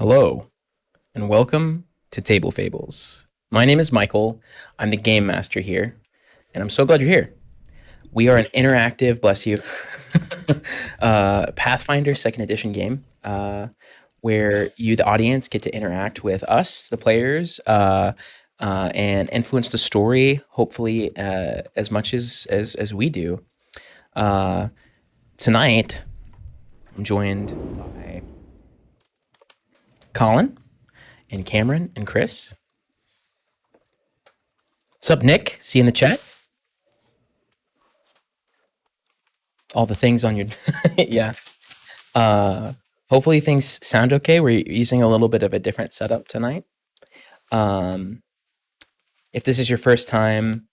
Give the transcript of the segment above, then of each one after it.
Hello, and welcome to Table Fables. My name is Michael. I'm the game master here, and I'm so glad you're here. We are an interactive, bless you, Pathfinder second edition game where you, the audience, get to interact with us, the players, and influence the story, hopefully, as much as we do. Tonight, I'm joined by Colin and Cameron and Chris. What's up, Nick? See you in the chat. All the things on your yeah. Hopefully things sound okay. We're using a little bit of a different setup tonight. If this is your first time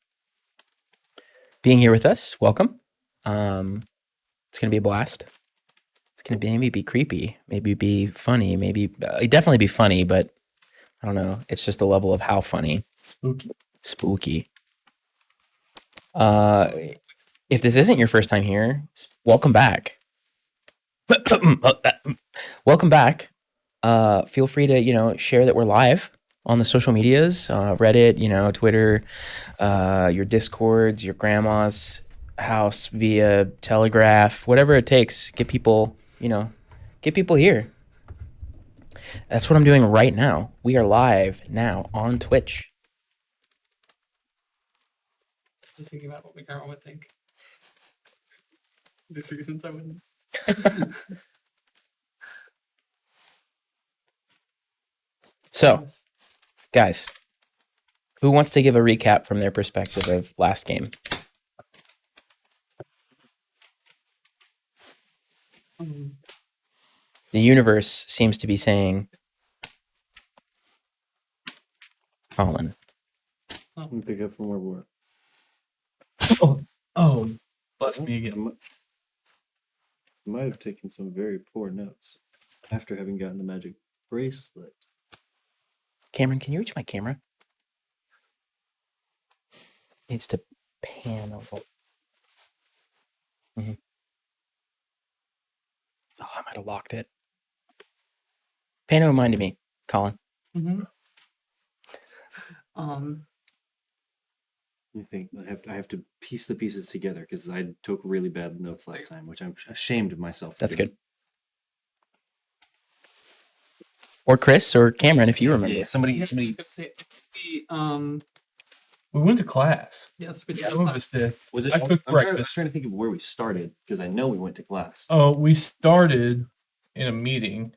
being here with us, welcome. It's gonna be a blast. It's gonna be maybe be creepy, maybe be funny, maybe definitely be funny, but I don't know. It's just the level of how funny. Spooky. If this isn't your first time here, welcome back. Welcome back. Feel free to share that we're live on the social medias, Reddit, Twitter, your Discords, your grandma's house via Telegraph, whatever it takes. Get people here. That's what I'm doing right now. We are live now on Twitch. Just thinking about what my grandma would think. There's reasons I wouldn't. So, guys, who wants to give a recap from their perspective of last game? The universe seems to be saying, Colin. Let me pick up from where we were. Oh, bless me again. I might have taken some very poor notes after having gotten the magic bracelet. Cameron, can you reach my camera? Needs to pan a little. Mm-hmm. Oh, I might have locked it. Pano reminded me, Colin. Mm-hmm. You think I have to piece the pieces together because I took really bad notes last time, which I'm ashamed of myself. That's good. Or Chris or Cameron, if you remember. Yeah, somebody. We went to class. Yes, we did. Some of us did. Was it? I cooked I'm breakfast. trying to think of where we started because I know we went to class. Oh, we started in a meeting.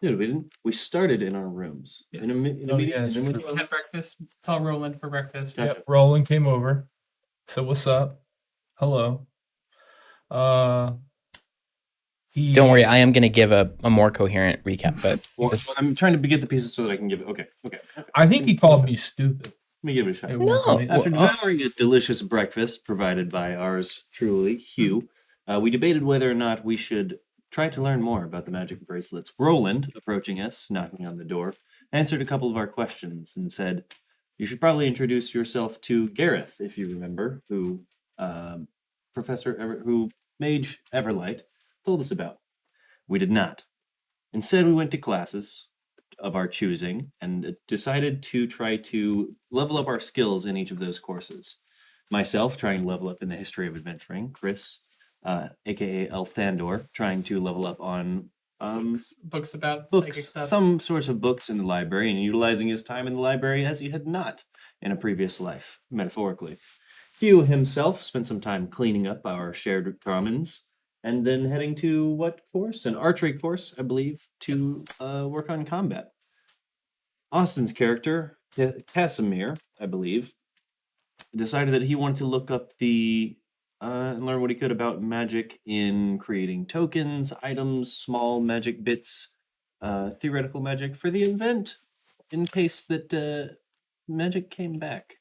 Dude, we didn't. We started in our rooms. Yes. In a meeting. Yes, and then true. We had breakfast. Saw Roland for breakfast. Gotcha. Yep, Roland came over. So what's up? Hello. Don't worry, I am going to give a more coherent recap, but I'm trying to get the pieces so that I can give it. Okay. I think he called me stupid. Let me give it a shot. at one point. After devouring a delicious breakfast provided by ours truly, Hugh, we debated whether or not we should try to learn more about the magic bracelets. Roland, approaching us, knocking on the door, answered a couple of our questions and said, "You should probably introduce yourself to Gareth, if you remember, who Mage Everlight told us about." We did not. Instead, we went to classes of our choosing and decided to try to level up our skills in each of those courses. Myself, trying to level up in the history of adventuring. Chris, aka Elthandor, trying to level up on books about psychic books, stuff. some sorts of books in the library, and utilizing his time in the library as he had not in a previous life, metaphorically. Hugh himself spent some time cleaning up our shared commons, and then heading to what course? An archery course, I believe, to work on combat. Austin's character, Casimir, I believe, decided that he wanted to look up and learn what he could about magic in creating tokens, items, small magic bits, theoretical magic for the event, in case that magic came back.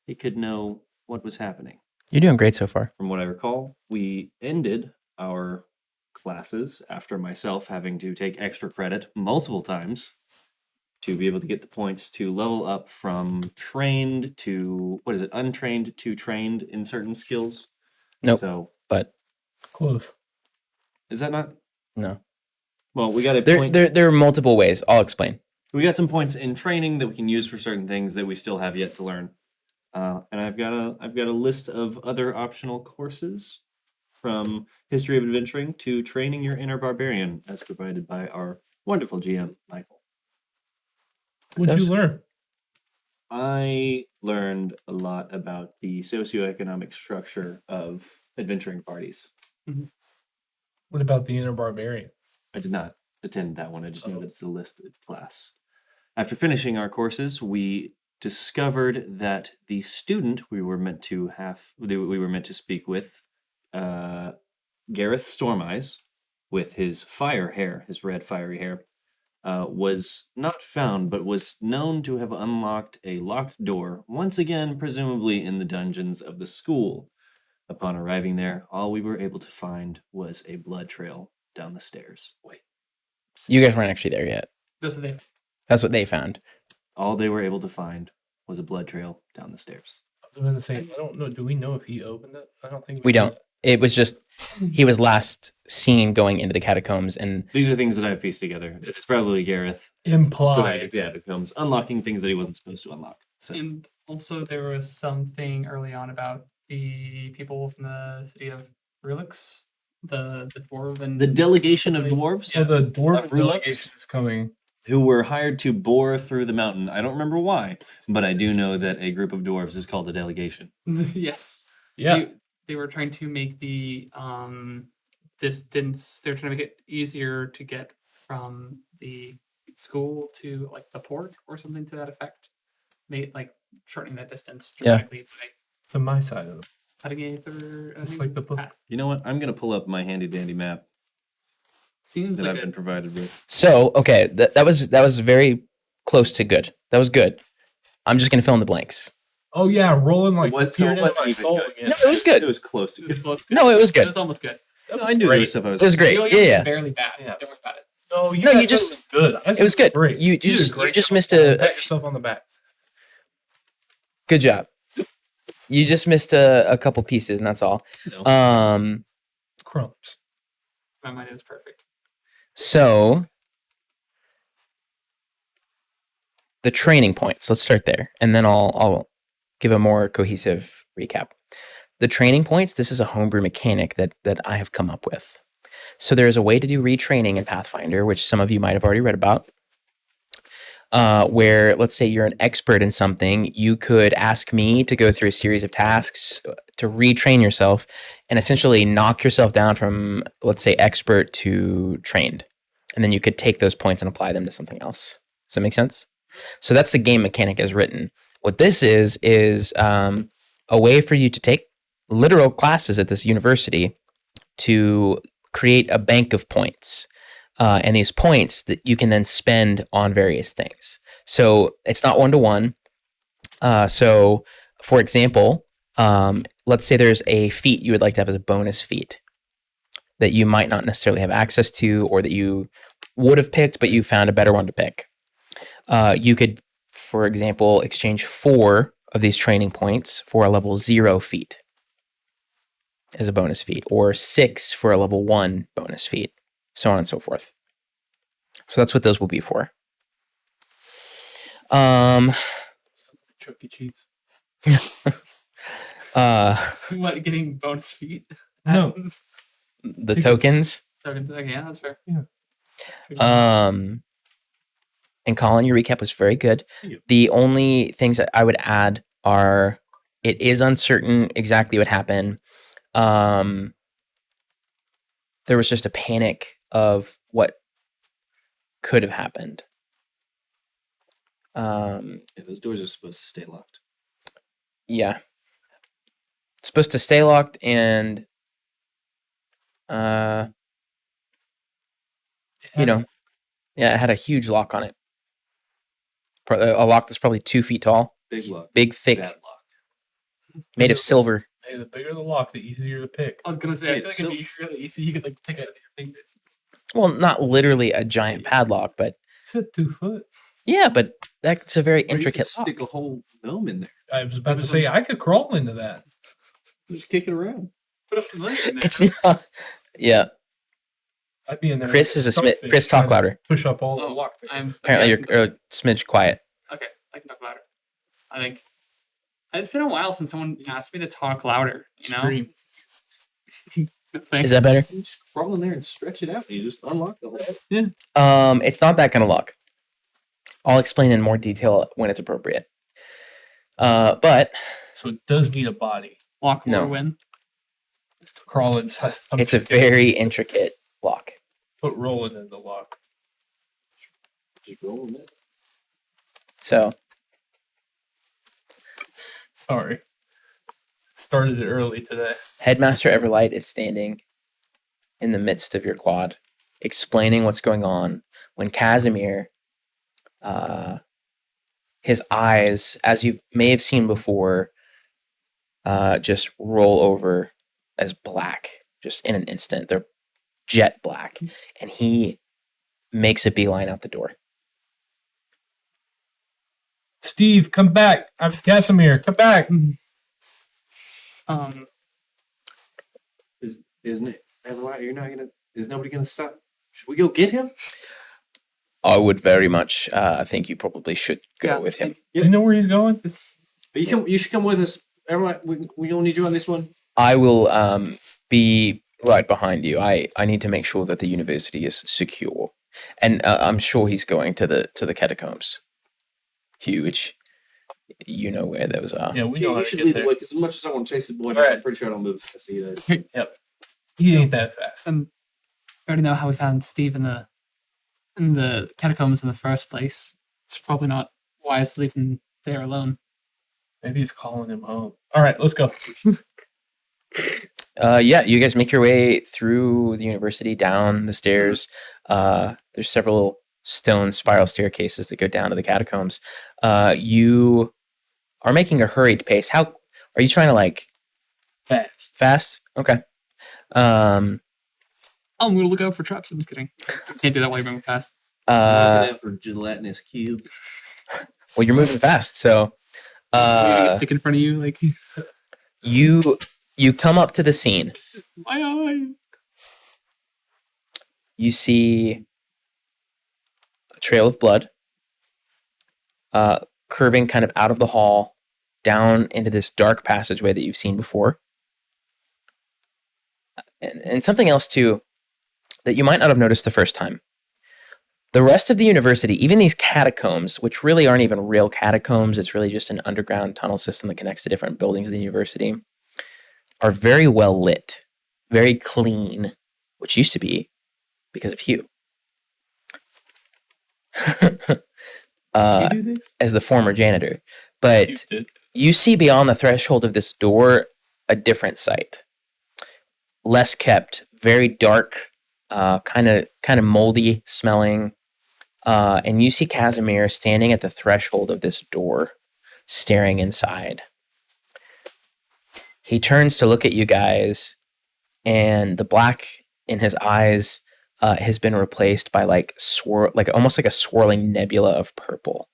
He could know what was happening. You're doing great so far. From what I recall, we ended our classes after myself having to take extra credit multiple times to be able to get the points to level up from trained to, untrained to trained in certain skills. Nope. So, but Close. is that not? No. Well, we got a There, point. there are multiple ways. I'll explain. We got some points in training that we can use for certain things that we still have yet to learn. And I've got a list of other optional courses, from History of Adventuring to Training Your Inner Barbarian, as provided by our wonderful GM, Michael. What'd you Those- learn? I learned a lot about the socioeconomic structure of adventuring parties. What about the inner barbarian? I did not attend that one. I just know that it's a listed class. After finishing our courses, we discovered that the student we were meant to speak with, Gareth Stormeyes, with his fire hair, his red fiery hair, was not found, but was known to have unlocked a locked door, once again, presumably in the dungeons of the school. Upon arriving there, all we were able to find was a blood trail down the stairs. You guys weren't actually there yet. That's what they. That's what they found. All they were able to find was a blood trail down the stairs. I was going to say, I don't know. Do we know if he opened it? I don't think We know don't. that. It was just he was last seen going into the catacombs, and These are things that I've pieced together. It's probably Gareth Implied. the catacombs, unlocking things that he wasn't supposed to unlock. So, And also, there was something early on about the people from the city of Relix, the dwarven. the delegation of dwarves So the dwarf Of Rulux? delegation is coming. who were hired to bore through the mountain. I don't remember why, but I do know that a group of dwarves is called a delegation. Yes. Yeah. They were trying to make the distance. They were trying to make it easier to get from the school to like the port or something to that effect. Make like shortening that distance Yeah. dramatically by To my side of it. cutting a third. It's like the book. You know what? I'm going to pull up my handy dandy map Seems that like I've been provided with. so okay, that was very close to good. That was good. I'm just gonna fill in the blanks. Oh, yeah. Rolling like What- so it Tyranid wasn't my even soul good. again. No, it was good. It was close to it was good. close. No, it was It good. was almost good. That I knew there great. was stuff I was. It was great. You know, Yeah, yeah. Barely bad. Yeah. Don't worry about it. No, you No, guys you just- said it was good. I said It was good. Great. You did a just great just job. missed a Pat yourself on the back. good job. You just missed a couple pieces, and that's all. No. Crumbs. My mind is perfect. So the training points. Let's start there, and then I'll give a more cohesive recap. The training points. This is a homebrew mechanic that I have come up with. So there is a way to do retraining in Pathfinder, which some of you might have already read about. Where let's say you're an expert in something, you could ask me to go through a series of tasks to retrain yourself and essentially knock yourself down from, let's say, expert to trained. And then you could take those points and apply them to something else. Does that make sense? So that's the game mechanic as written. What this is a way for you to take literal classes at this university to create a bank of points. And these points that you can then spend on various things. So it's not one-to-one. So, for example, let's say there's a feat you would like to have as a bonus feat that you might not necessarily have access to, or that you would have picked, but you found a better one to pick. You could, for example, exchange 4 of these training points for a level 0 feat as a bonus feat, or 6 for a level 1 bonus feat, so on and so forth. So that's what those will be for. Chuck E. Cheese. What, getting bonus feet? No. The Tickets. tokens. Tokens. Okay, yeah, that's fair. And Colin, your recap was very good. Thank you. The only things that I would add are it is uncertain exactly what happened. There was just a panic of what could have happened. Yeah, those doors are supposed to stay locked. Yeah. It's supposed to stay locked, and you know, yeah, it had a huge lock on it. A lock that's probably 2 feet tall, Big lock. big, thick, Bad lock. made of silver. Hey, the bigger the lock, the easier to pick. I was gonna say, I Yeah, feel like it'd be really easy. You could like pick it with your fingers. Well, not literally a giant padlock, but Said 2 foot. yeah, but that's a very Or you could intricate lock. stick a whole gnome in there. I was about to say I could crawl into that. Just kick it around. Put a familiar in there. It's not. Yeah. I'd be in there. Chris like is a smith. starfish Chris, talk trying to louder. Push up all the Oh, lock things. Apparently, okay, you're a smidge quiet. okay. I can talk louder. I think it's been a while since someone asked me to talk louder. You know, Scream. Thanks. Is that better? You just crawl in there and stretch it out. You just unlock the whole. It's not that kind of lock. I'll explain in more detail when it's appropriate. But So it does need a body. Lock No. win. Just to crawl inside. it's a very intricate lock. Put rolling in the lock. Just roll in there. So Sorry. Started it early today. Headmaster Everlight is standing in the midst of your quad, explaining what's going on. When Casimir, his eyes, as you may have seen before, just roll over as black, just in an instant. They're jet black, and he makes a beeline out the door. Steve, come back. I'm Casimir. Come back. Isn't it? Everlight, you're not gonna. Is nobody gonna stop? Should we go get him? I would very much think you probably should go Yeah, with him. Do you know where he's going? It's But you should come with us. Everlight, we don't need you on this one. I will be right behind you. I need to make sure that the university is secure, and I'm sure he's going to the catacombs. Huge, you know where those are. Yeah, we You know how you to should get lead the there. way, because as much as I want to chase the boy, Alright. I'm pretty sure I don't move. I see that. Yep. He ain't that fast. we already know how we found Steve in the catacombs in the first place. It's probably not wise to leave him there alone. Maybe he's calling him home. All right, let's go. Yeah, you guys make your way through the university, down the stairs. There's several stone spiral staircases that go down to the catacombs. You are making a hurried pace. How are you trying to Fast. fast? Okay. I'm gonna look out for traps. I'm just kidding. Can't do that while you're moving fast. Looking out for gelatinous cube. Well, you're moving fast, so Somebody gonna stick in front of you, like you come up to the scene. my eye. You see a trail of blood curving kind of out of the hall down into this dark passageway that you've seen before. And something else, too, that you might not have noticed the first time. The rest of the university, even these catacombs, which really aren't even real catacombs, it's really just an underground tunnel system that connects to different buildings of the university, are very well lit, very clean, which used to be because of Hugh. you do this? As the former janitor. But You did. you see beyond the threshold of this door a different sight. Less kept, very dark, kind of moldy smelling. And you see Casimir standing at the threshold of this door, staring inside. He turns to look at you guys, and the black in his eyes has been replaced by almost like a swirling nebula of purple.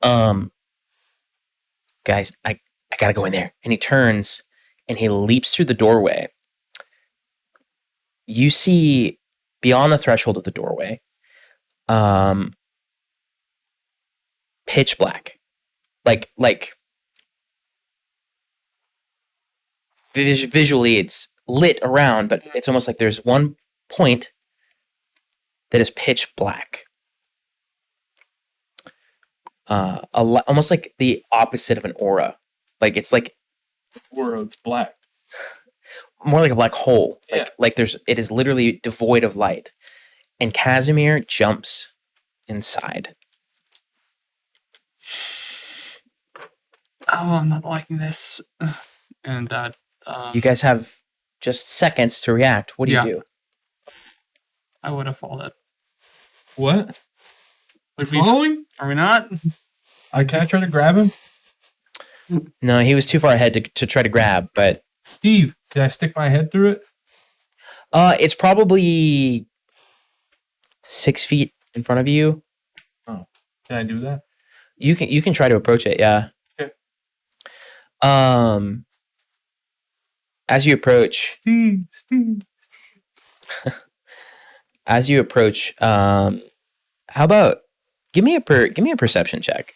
Guys, I gotta go in there. And he turns and he leaps through the doorway. You see beyond the threshold of the doorway, pitch black. Like visually it's lit around, but it's almost like there's one point that is pitch black. Almost like the opposite of an aura. Like it's like Or it's black. more like a black hole. Yeah. It is literally devoid of light. And Casimir jumps inside. Oh, I'm not liking this. And You guys have just seconds to react. What do Yeah. you do? I would have followed. What? Would we? Following? Are we not? I can't try to grab him. No, he was too far ahead to try to grab, but Steve, can I stick my head through it? it's probably 6 feet in front of you. Can I do that? You can try to approach it, yeah. Okay. As you approach, Steve. As you approach, how about give me a perception check.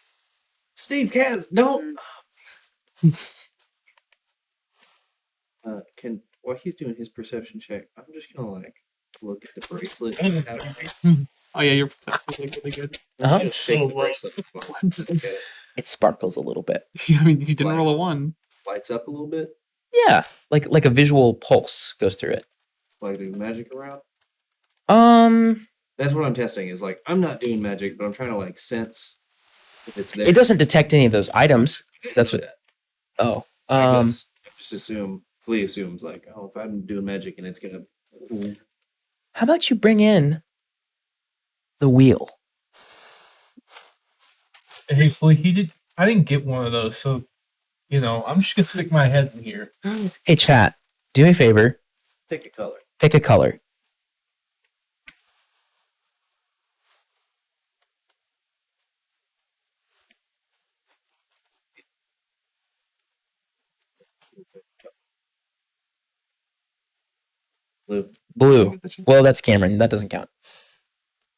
Steve Kaz, don't. While he's doing his perception check, I'm just gonna like look at the bracelet. Oh yeah, your perception is like really good. Uh-huh. Just It's shake so the low. bracelet. What? Look at it. It sparkles a little bit. I mean, you didn't roll a 1. Lights up a little bit. Yeah, like a visual pulse goes through it. Like do magic around. Um, That's what I'm testing. Is like I'm not doing magic, but I'm trying to like sense if it's there. it doesn't detect any of those items. That's what. that. Oh, I guess I just Flea assumes like, oh, if I'm doing magic and it's gonna. how about you bring in the wheel? Hey, Flea, I didn't get one of those, so I'm just gonna stick my head in here. Hey, chat, do me a favor. Pick a color. Pick a color. Blue. Blue. Well, that's Cameron. That doesn't count.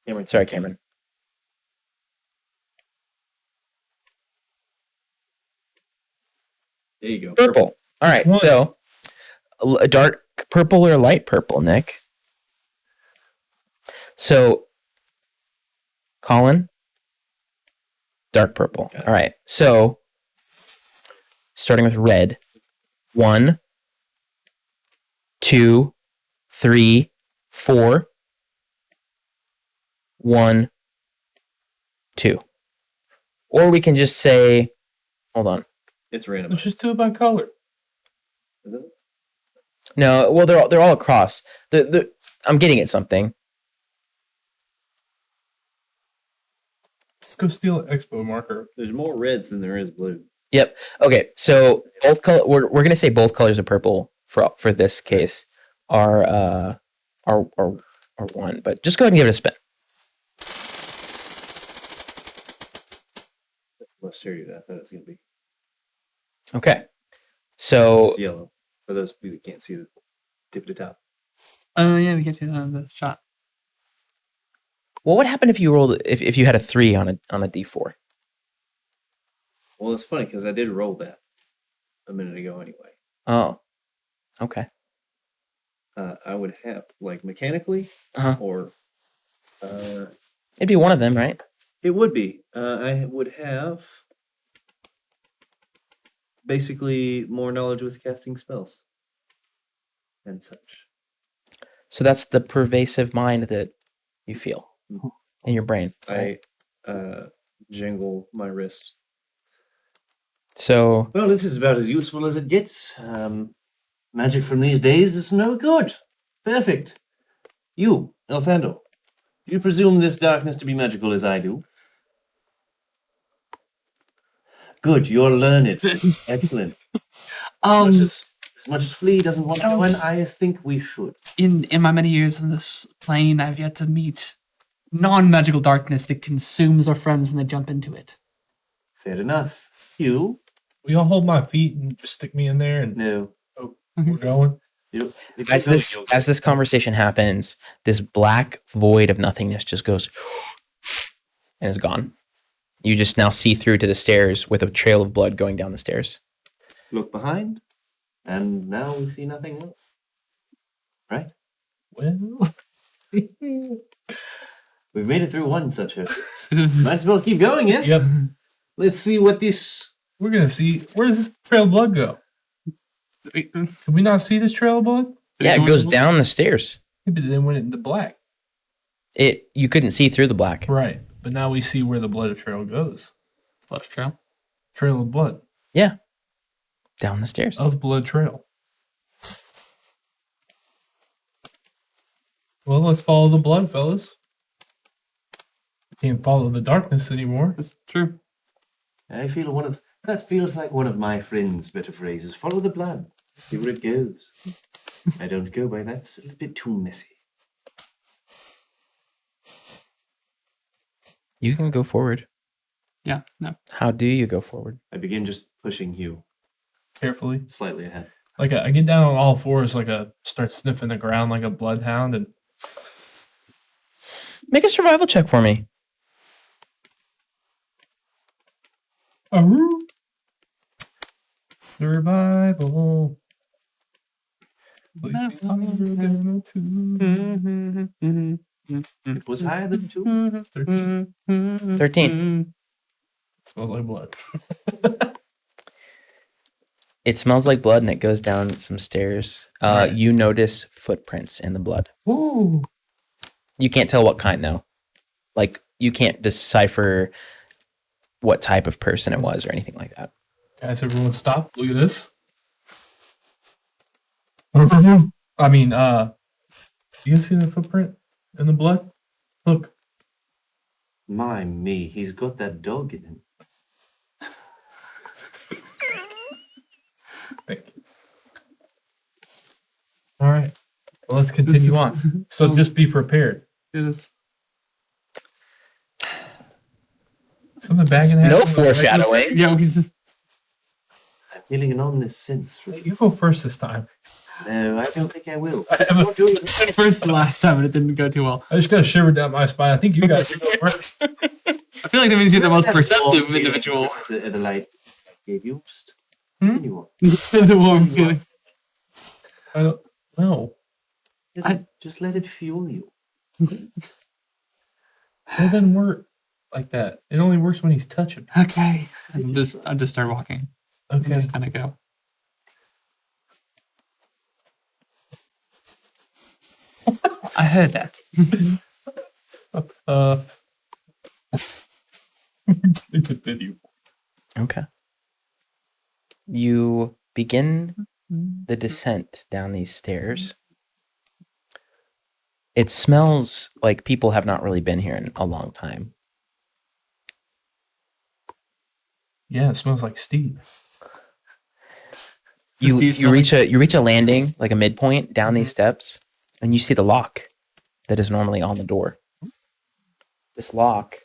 Cameron. Sorry, Cameron. There you go. Purple. All right. One. So, a dark purple or light purple, Nick? So, Colin, dark purple. Got it. All right. So, starting with red. 1, 2, 3, 4. 1, 2. Or we can just say, hold on. It's random. Let's just do it by color. Is it? No, well, they're all across. I'm getting at something. Let's go steal an expo marker. There's more reds than there is blue. Yep. Okay. So both color. We're gonna say both colors of purple for this case are one. But just go ahead and give it a spin. That's less serious than I thought it was gonna be. Okay. So It's yellow. For those of you that can't see the tip of the top. Oh yeah, we can see that on the shot. what would happen if you rolled if you had a 3 on a d4? Well, it's funny because I did roll that a minute ago anyway. Oh. Okay. I would have like mechanically, Uh-huh. or It'd be one of them, right? it would be. I would have basically more knowledge with casting spells and such. So that's the pervasive mind that you feel in your brain. Right? I jingle my wrist. So Well, this is about as useful as it gets. Magic from these days is no good. Perfect. You, Elfando, do you presume this darkness to be magical as I do? Good, you're learned. Excellent. As much as Flea doesn't want to go in, I think we should. In my many years on this plane, I've yet to meet non-magical darkness that consumes our friends when they jump into it. Fair enough. You? Will y'all hold my feet and just stick me in there and No. we're going? You, if as you go, this you'll as get- this conversation happens, this black void of nothingness just goes and is gone. You just now see through to the stairs with a trail of blood going down the stairs. Look behind, and now we see nothing else. Right? Well, We've made it through one such a. Might as well keep going, yes? yep. Let's see what this. We're gonna see. Where does this trail of blood go? Can we not see this trail of blood? Yeah, it goes down the stairs. Yeah, but then went into black. You couldn't see through the black. Right. But now we see where the blood trail goes. Blood trail. Trail of blood. Yeah. Down the stairs. Of blood trail. Well, let's follow the blood, fellas. We can't follow the darkness anymore. That's true. I feel that feels like one of my friend's better phrases. Follow the blood. See where it goes. I don't go by that. It's a little bit too messy. You can go forward. Yeah, no. How do you go forward? I begin just pushing Hugh Carefully. slightly ahead. I get down on all fours, start sniffing the ground like a bloodhound, and Make a survival check for me. survival. Leave me hungry again, too. It was higher than 2. 13. 13. Smells like blood. It smells like blood and it goes down some stairs. Right. You notice footprints in the blood. Ooh. You can't tell what kind though. Like you can't decipher what type of person it was or anything like that. Guys, everyone stop. Look at this. I mean, you guys see the footprint in the blood? Look. My me, he's got that dog in him. Thank you. All right. Well, let's continue on. So just be prepared. It is. Something bad gonna happen. No foreshadowing. Yeah, he's just. I'm feeling an ominous sense. You go first this time. No, I don't think I will. I have a feeling. First the last time and it didn't go too well. I just got a shiver down my spine. I think you guys should go first. I feel like that means you're the most perceptive individual. The light I gave you. Just Hmm? continue on. The warm feeling. I don't know. Just let it fuel you. It doesn't work like that. It only works when he's touching. Okay. I'll just start walking. Okay. Just kind of go. I heard that. Continue. Okay. You begin the descent down these stairs. It smells like people have not really been here in a long time. Yeah, it smells like Steve. You Steve you reach a landing, like a midpoint down these steps, and you see the lock that is normally on the door. This lock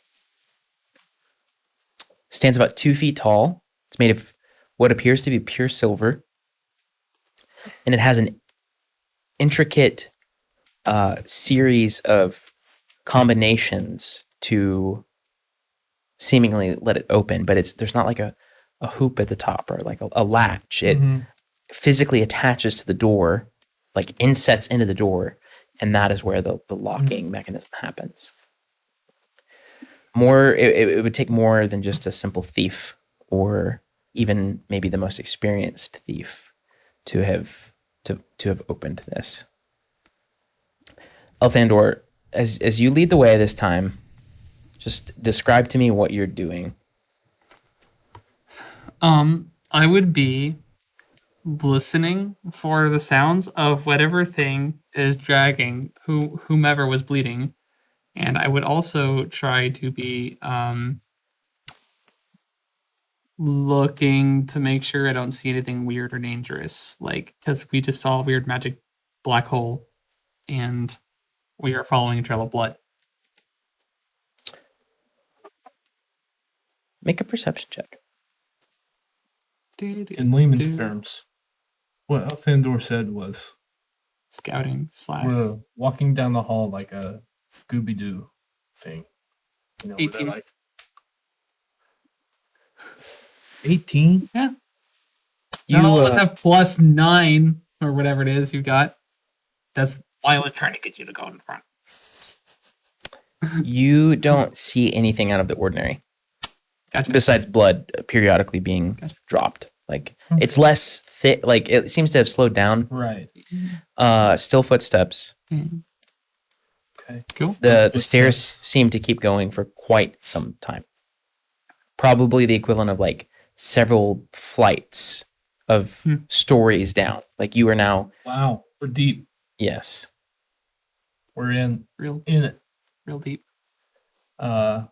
stands about 2 feet tall. It's made of what appears to be pure silver, and it has an intricate series of combinations to seemingly let it open, but there's not like a hoop at the top or like a latch. It physically attaches to the door, like insets into the door, and that is where the locking mechanism happens. It would take more than just a simple thief or even maybe the most experienced thief to have opened this. Elthandor, as you lead the way this time, just describe to me what you're doing. I would be listening for the sounds of whatever thing is dragging whomever was bleeding, and I would also try to be looking to make sure I don't see anything weird or dangerous, like because we just saw a weird magic black hole, and we are following a trail of blood. Make a perception check. In layman's terms, what Elthandor said was, Scouting / we're walking down the hall like a Scooby-Doo thing. You know, where they're 18. like 18? Yeah. You Not all of us have +9 or whatever it is you got. That's why I was trying to get you to go in front. you don't see anything out of the ordinary Gotcha. besides blood periodically being dropped. Like it's less thick. Like it seems to have slowed down. Right. Still footsteps. Mhm. Okay. Cool. The stairs seem to keep going for quite some time. Probably the equivalent of like several flights of stories down. Like you are now. Wow. We're deep. Yes. We're in Real it. deep. We're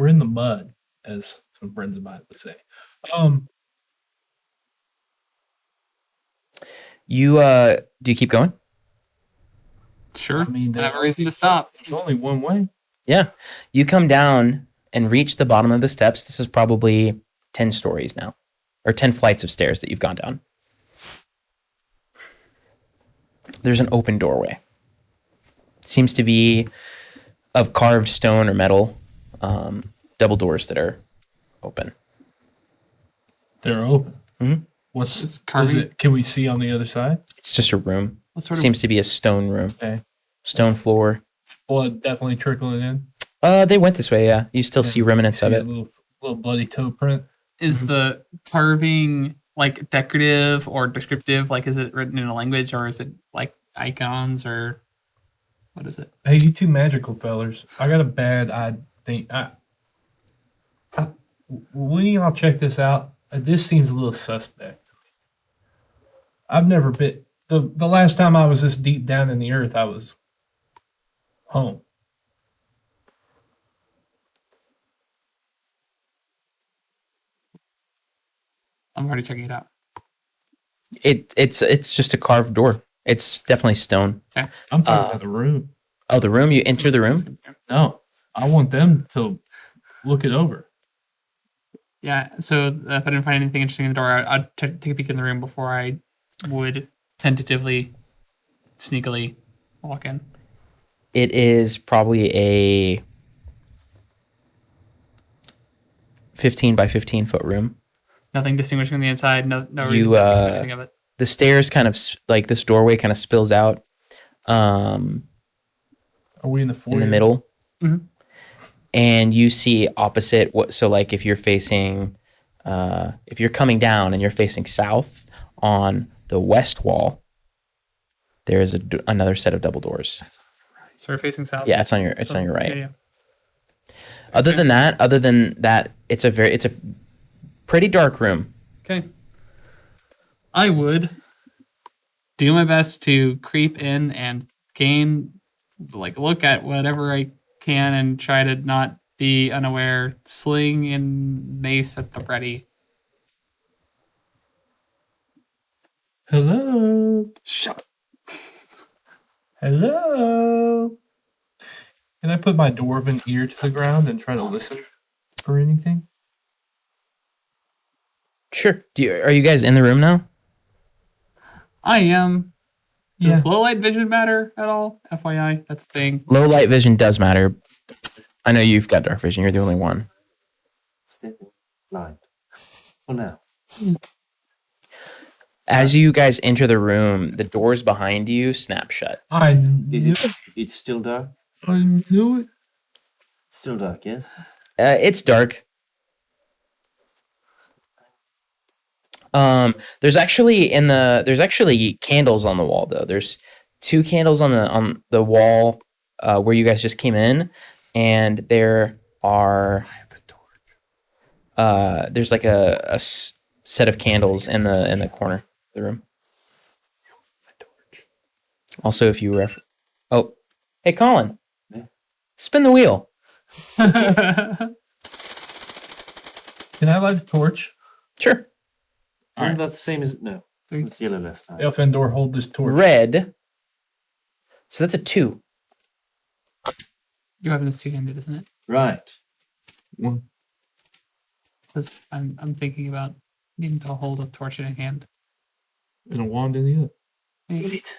in the mud, as some friends of mine would say. You do you keep going? Sure. I mean, I have a reason to stop. There's only one way. Yeah. You come down and reach the bottom of the steps. This is probably 10 stories now, or 10 flights of stairs that you've gone down. there's an open doorway. Seems to be of carved stone or metal, double doors that are open. They're open. Mhm. What's Is is carving- it? Can we see on the other side? It's just a room. What sort of Seems to be a stone room, Okay. stone floor. Blood definitely trickling in. They went this way. Yeah, you still see remnants of See it. a little bloody toe print. is the carving like decorative or descriptive? Like, is it written in a language or is it like icons or what is it? Hey, you two magical fellers. I got a bad idea. When y'all check this out, this seems a little suspect. I've never been. The last time I was this deep down in the earth, I was home. I'm already checking it out. It's just a carved door. It's definitely stone. I'm talking about the room. Oh, the room. You enter the room. No, I want them to look it over. Yeah. So if I didn't find anything interesting in the door, I'd take a peek in the room before I would tentatively, sneakily walk in. It is probably a 15 by 15 foot room. Nothing distinguishing on the inside. No reason You, to think anything of it. The stairs kind of like this doorway kind of spills out Are we in the foyer? in the middle. Mhm. And you see opposite what, so like if you're facing, if you're coming down and you're facing south on the west wall, there is another set of double doors. So we're facing south. Yeah, it's on your right. Yeah. Other than that, it's a pretty dark room. Okay. I would do my best to creep in and look at whatever I can and try to not be unaware. Sling and mace at the ready. Hello. Shut up. Hello. Can I put my dwarven ear to the ground and try to listen for anything? Sure. Are you guys in the room now? I am. Yeah. Does low light vision matter at all? FYI, that's a thing. Low light vision does matter. I know you've got dark vision. You're the only one. Blind. For now. As you guys enter the room, the doors behind you snap shut. I Is knew it? It's still dark. I knew it. It's still dark. Yes. It's dark. There's actually candles on the wall though. There's 2 candles on the wall where you guys just came in, and there are there's like a set of candles in the corner of the room. Also, if you oh, hey Colin, Yeah. spin the wheel. Can I light a torch? Sure. Isn't that the same as no? Three. It's yellow last time. Elfendor, hold this torch. Red. So that's a 2. Your weapon is two-handed, isn't it? Right. One. Because I'm thinking about needing to hold a torch in a hand. And a wand in the other. Wait.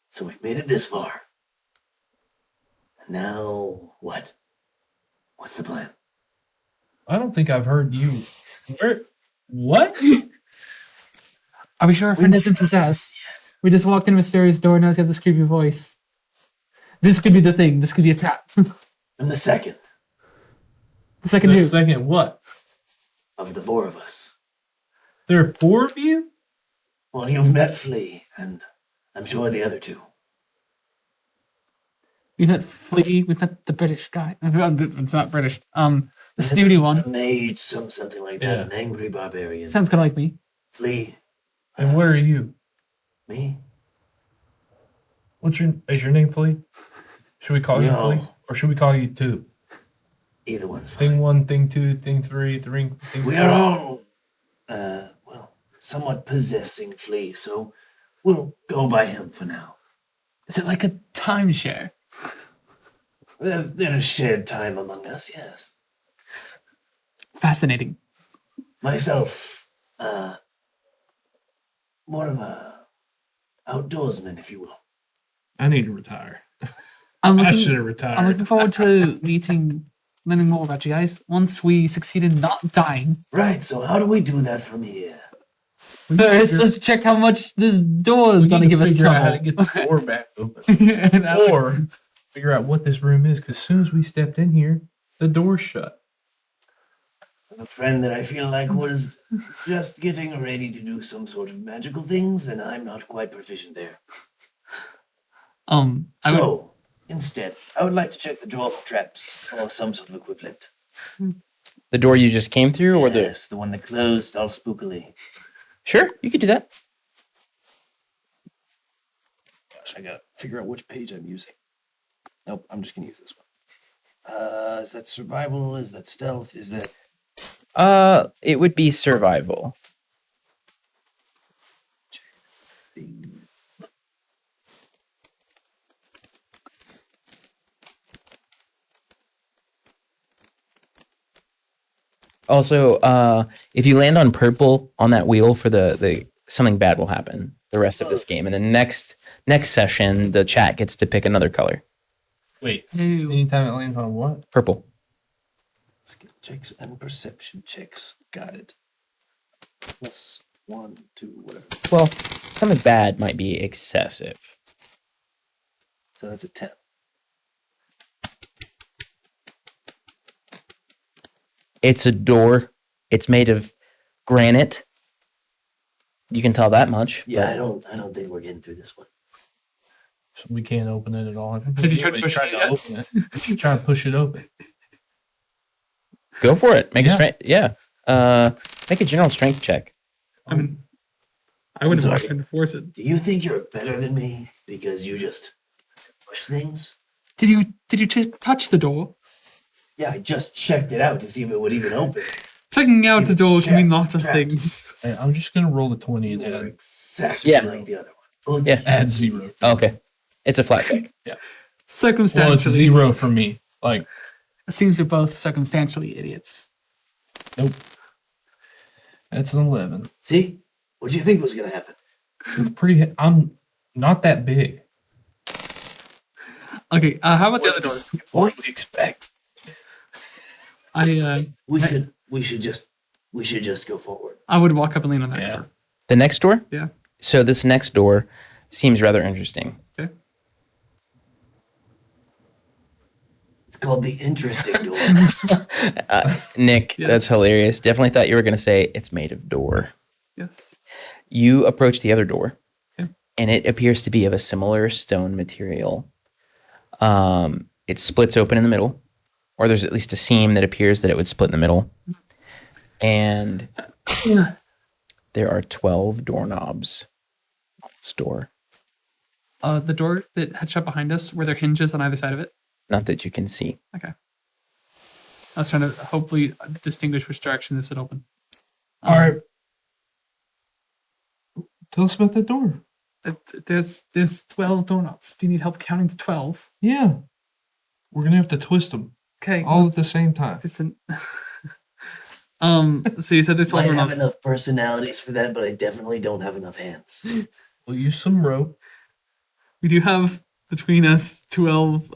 So we've made it this far. Now what? What's the plan? I don't think I've heard you. Where? What? Are we sure our friend isn't possessed? We just walked in a mysterious door. Now he's got this creepy voice. This could be the thing. This could be a trap. I'm the second The second The who? second what? of the 4 of us. There are 4 of you? Well, you've met Flea, and I'm sure the other 2. We've met Flea. We've met the British guy. It's not British. The snooty A one. mage, something like that. Yeah. An angry barbarian. Sounds kind of like me. Flea. And what are you? Me? Is your name Flea? Should we call you No. Flea? Or should we call you 2? Either one's Thing fine. 1, thing 2, thing 3, thing We are all, somewhat possessing Flea, so we'll go by him for now. Is it like a timeshare? There's shared time among us, yes. Fascinating. Myself, more of a outdoorsman, if you will. I need to retire. I'm I should looking, have retired. I'm looking forward to learning more about you guys once we succeed in not dying. Right, so how do we do that from here? First, let's check how much this door is We going need to give us figure out how to trouble. get the door back open. And I would- Or figure out what this room is, because as soon as we stepped in here, the door's shut. A friend that I feel like was just getting ready to do some sort of magical things, and I'm not quite proficient there. I would, So, instead, I would like to check the drawer for traps or some sort of equivalent. The door you just came through, or the Yes, the one that closed all spookily. sure, you could do that. Gosh, I gotta figure out which page I'm using. Nope, I'm just gonna use this one. Is that survival? Is that stealth? Is that It would be survival. Also, if you land on purple on that wheel for the something bad will happen the rest of this game, and then next session the chat gets to pick another color. Wait, Ew. anytime it lands on what? Purple. skill checks and perception checks? Got it. Plus 1, 2, whatever. Well, something bad might be excessive. So that's a 10. It's a door. It's made of granite. You can tell that much. Yeah, I don't think we're getting through this one. So we can't open it at all. Has he tried to push it yet? open it. He's trying to push it open. Go for it. Make a Yeah. strength. Yeah. Make a general strength check. I mean, I wouldn't Sorry. have tried to force it. Do you think you're better than me because you just push things? Did you touch the door? Yeah, I just checked it out to see if it would even open. Checking out See, the door it's can mean trapped, lots of trapped. things. Hey, I'm just gonna roll the 20 and They're add, exactly Yeah. like the other one. Both Yeah. add 0. Oh, okay. It's a flat check. Well, Circumstantially, it's 0 for me. Like, it seems you're both circumstantially idiots. nope. That's an 11. See? What do you think was going to happen? It's pretty. I'm not that big. Okay, how about the other door? What would you expect? We should just go forward. I would walk up and lean on that. Yeah. door. The next door? Yeah. So this next door seems rather interesting. Okay. It's called the interesting door. Nick, Yes. that's hilarious. Definitely thought you were going to say it's made of door. Yes. You approach the other door, Okay. and it appears to be of a similar stone material. It splits open in the middle, or there's at least a seam that appears that it would split in the middle. And there are 12 doorknobs on this door. The door that had shut behind us, were there hinges on either side of it? Not that you can see. Okay. I was trying to hopefully distinguish which direction this would open. All right. Tell us about that door. There's 12 doorknobs. Do you need help counting to 12? Yeah. We're going to have to twist them Okay. all at the same time. Listen. So you said there's 12 I have doorknobs. enough personalities for that, but I definitely don't have enough hands. We'll use some rope. We do have between us 12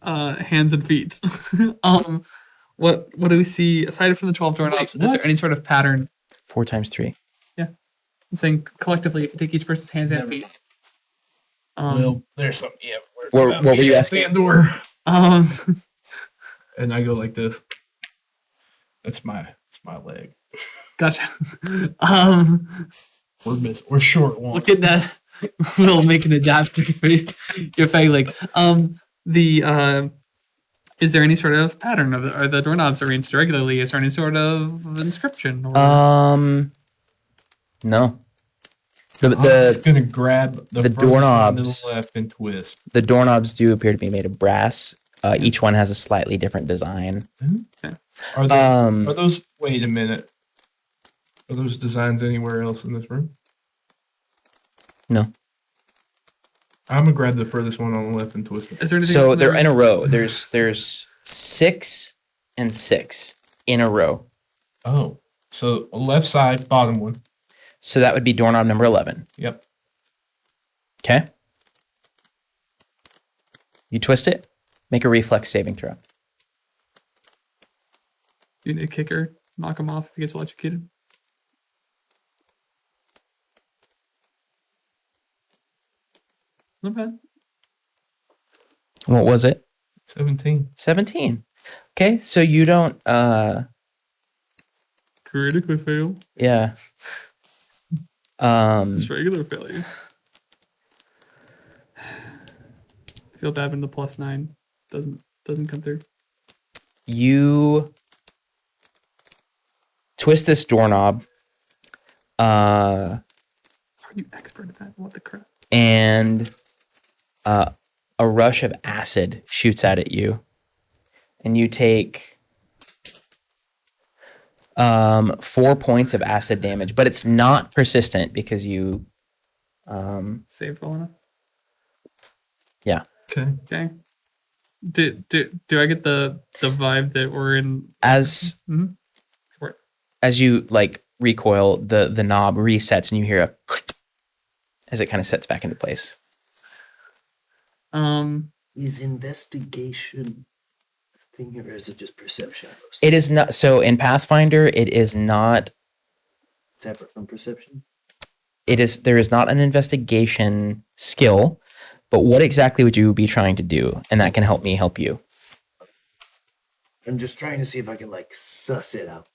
hands and feet. What do we see aside from the 12 doorknobs? Is what? there any sort of pattern? 4 times 3. I'm saying collectively, if you take each person's hands and Never feet. Well, there's some. Yeah. What were you asking? The door. Um, And I go like this. That's my leg. gotcha. We're short one. Look at that. We'll make an adapter for your fag leg. Is there any sort of pattern? Are the doorknobs arranged regularly? Is there any sort of inscription? Or, No. I'm just The gonna grab the furthest one to doorknobs. the left and twist. the doorknobs do appear to be made of brass. Each one has a slightly different design. Are Um, those? Wait a minute. Are those designs anywhere else in this room? No. I'm gonna grab the furthest one on the left and twist it. is there anything So else they're in there? a row. There's 6 and 6 in a row. Oh, so left side, bottom one. So that would be doorknob number 11. Yep. Okay. You twist it. Make a reflex saving throw. You need a kicker, knock him off if he gets electrocuted. Not bad. What was it? 17. 17. Okay, so you don't Critically fail. yeah. Just regular failure. Feel bad when the +9 doesn't come through. You twist this doorknob How are you expert at that? What the crap? and a rush of acid shoots out at you. And you take 4 points of acid damage, but it's not persistent because you Saved well enough. yeah. Okay. Okay. Do I get the vibe that we're in? As Mhm. For as you like recoil, the knob resets and you hear a click as it kind of sets back into place. it. Is investigation a thing or is it just perception? It is not so in Pathfinder, it is not Separate from perception? there is not an investigation skill, but what exactly would you be trying to do? And that can help me help you. I'm just trying to see if I can like suss it out.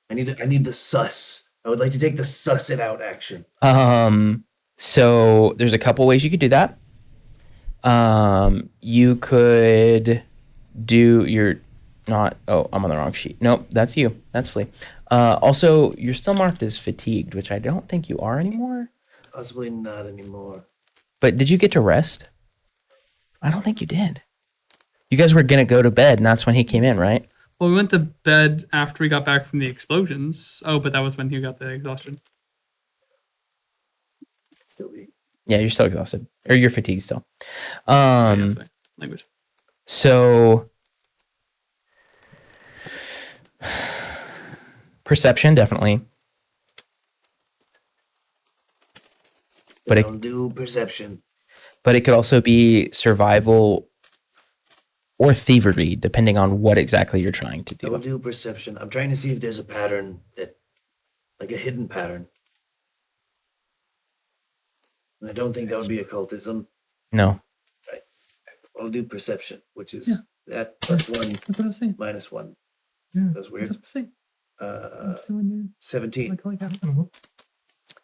I need the suss. I would like to take the suss it out action. So there's a couple ways you could do that. You could do your not I'm on the wrong sheet. Nope, that's you. That's Flea. Also, you're still marked as fatigued, which I don't think you are anymore. Possibly not anymore. But did you get to rest? I don't think you did. You guys were gonna go to bed, and that's when he came in, right? Well, we went to bed after we got back from the explosions. Oh, but that was when he got the exhaustion. Still be. Yeah, you're still exhausted, or you're fatigued still. Yeah, sorry. Language. So perception, definitely. But I'll do perception. But it could also be survival or thievery, depending on what exactly you're trying to I will do. do perception. I'm trying to see if there's a pattern that, like a hidden pattern. And I don't think that would be occultism. No. I'll do perception, which is that plus 1 That's what I was saying. minus 1. Yeah, That's weird. That's what I was saying. Uh, When you're 17. like,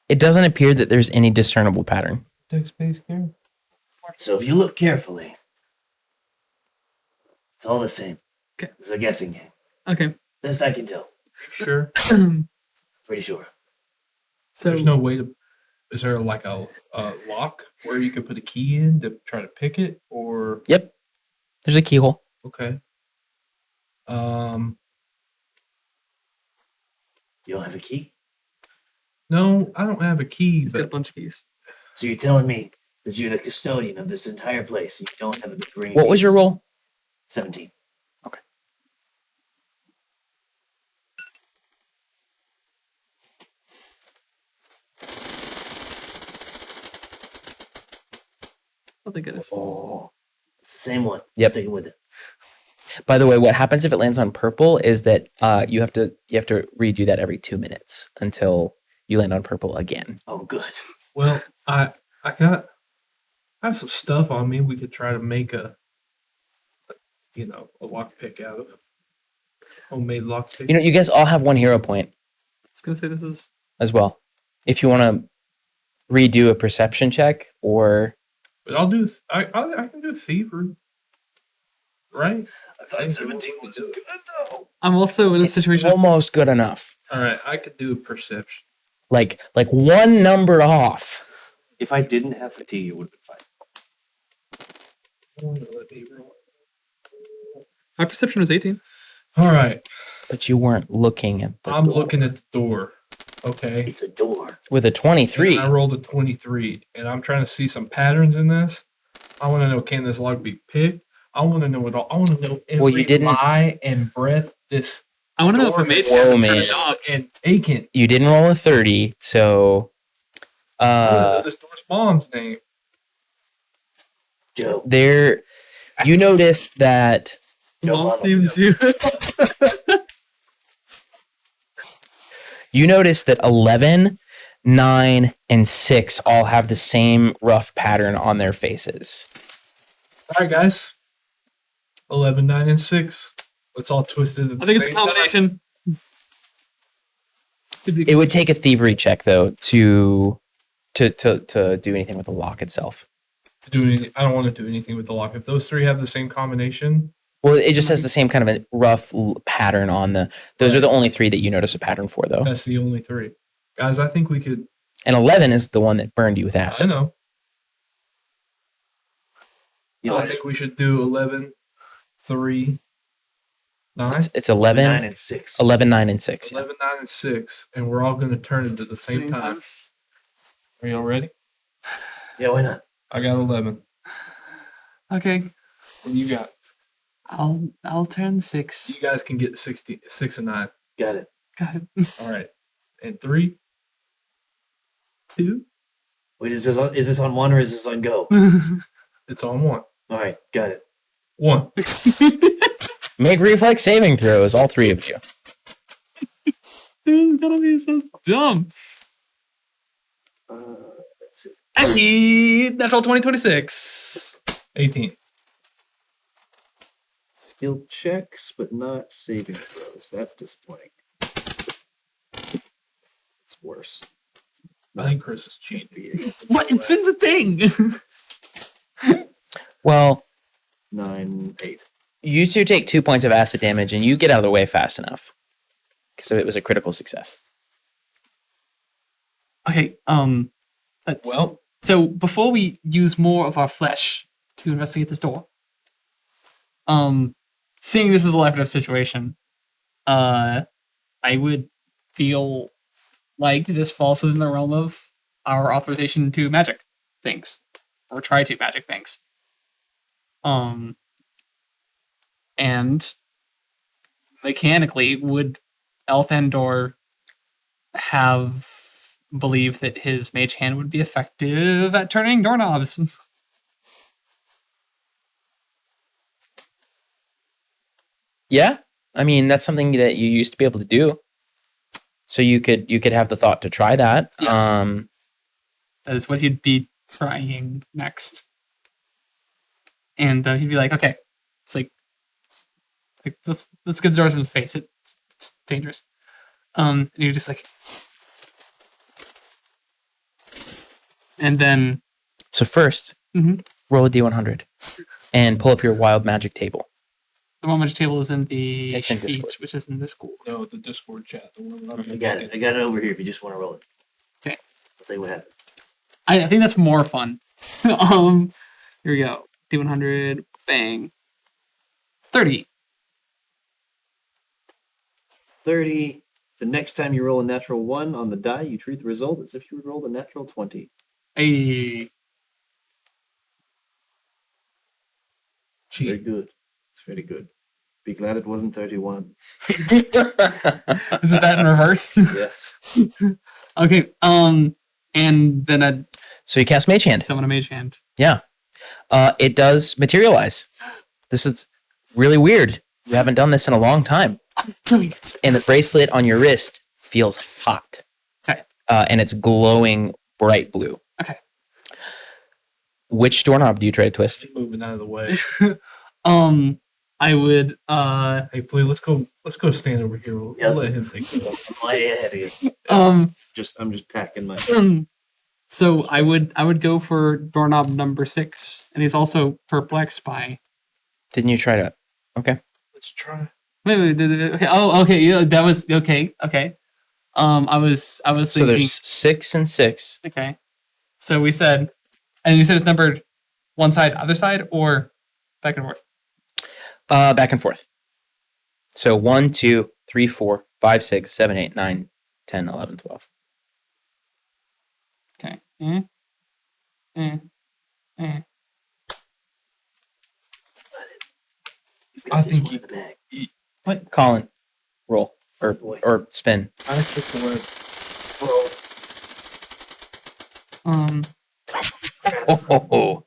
It doesn't appear that there's any discernible pattern. Dex-based care. So if you look carefully, it's all the same. Okay. It's a guessing game. okay. Best I can tell. Sure. Pretty sure. So There's no way to. Is there like a lock where you could put a key in to try to pick it, or Yep. There's a keyhole. okay? You don't have a key? No, I don't have a key. he's got a But bunch of keys. So you're telling me that you're the custodian of this entire place and you don't have a big ring? What was your roll? 17. Oh, thank goodness. Oh, it's the same one. Yep. Sticking with it. By the way, what happens if it lands on purple is that you have to redo that every 2 minutes until you land on purple again. Oh, good. well, I have some stuff on me. We could try to make a lock pick out of homemade lock pick. You know, you guys all have 1 hero point I was gonna say this is as well. If you want to redo a perception check or But I'll do. I can do thievery. Right. I thought 17 was good though. I'm also in a it's situation. almost good enough. All right. I could do perception. Like 1 number off. If I didn't have fatigue, it would have been fine. Let me roll. My perception was 18. All right. But you weren't looking at the I'm door. looking at the door. Okay. It's a door. With a 23. And I rolled a 23, and I'm trying to see some patterns in this. I want to know, can this log be picked? I want to know it all. I want to know every you didn't- lie and breath this I want to know if door it made has Whoa, it man. turned off. and taken. You didn't roll a 30, so I want to know this door's mom's name. Joe. There, you notice that Joe Mom's Mama. theme too. you notice that 11, 9, and 6 all have the same rough pattern on their faces. All right, guys. 11, 9, and 6. It's all twisted. I think it's a combination. It would take a thievery check though to do anything with the lock itself. I don't want to do anything with the lock. If those three have the same combination, Well, it just has the same kind of a rough pattern on the. Those are the only three that you notice a pattern for, though. that's the only three. Guys, I think we could. And 11 is the one that burned you with I acid. know. You know, I think we should do 11, 3, 9. It's 11, 9 and 6. 11, 9, and 6. 11, 9, and 6. And we're all going to turn it at the same time. Are y'all ready? Yeah, why not? I got 11. Okay, What you got? I'll turn You 6. guys can get 6 and 9. Got it. Got it. All right. And 3, 2. Wait, is this on 1 or is this on go? It's on 1. All right, got it. 1. Make reflex saving throws, all three of you. This is gonna be so dumb. Let's see. Hey, natural 2026. 18. Skill checks, but not saving throws. That's disappointing. It's worse. I think Chris is cheating. What? It's in the thing. Well, 9, 8. you two take 2 points of acid damage, and you get out of the way fast enough. So it was a critical success. Okay. Well, So before we use more of our flesh to investigate this door, seeing this is a life or death situation, I would feel like this falls within the realm of our authorization to magic things, or try to magic things. And mechanically, would Elthandor have believed that his mage hand would be effective at turning doorknobs? Yeah, I mean that's something that you used to be able to do. So you could have the thought to try that. Yes. That is what he'd be trying next. And he'd be like, okay, it's like, let's get the doors in the face. It's dangerous. And you're just like, and then So first, Mhm. roll a d100 and pull up your wild magic table. the one magic table is in the It's in sheet, Discord. which is in Discord. no, the Discord chat. The one I'm I got it. I got it over here if you just want to roll it. Okay. I'll tell you what happens. I think that's more fun. Here we go. D100, bang. 30. 30. The next time you roll a natural 1 on the die, you treat the result as if you would roll a natural 20. Hey. Very good. It's very good. Be glad it wasn't 31. Is it that in reverse? Yes. Okay. And then I'd So you cast Mage Hand. summon a mage hand. Yeah. It does materialize. This is really weird. You haven't done this in a long time. I'm doing it. And the bracelet on your wrist feels hot. Okay. And it's glowing bright blue. Okay. Which doorknob do you try to twist? moving out of the way. I would Hey, Flea, let's go stand over here. We'll Yep. let him take it. I'm way ahead of you. I'm just packing my. so I would go for doorknob number 6, and he's also perplexed by. Didn't you try to? Okay. Let's try. Wait. Okay. Oh, okay. Yeah, that was okay. Okay. I was So thinking. there's 6 and 6. Okay. So we said, and you said it's numbered one side, other side, or back and forth. Back and forth. So 1, 2, 3, 4, 5, 6, 7, 8, 9, 10, 11, 12. Okay. He's got I this think one you- in the bag. Colin, roll Boy. or spin. I took the word. Oh,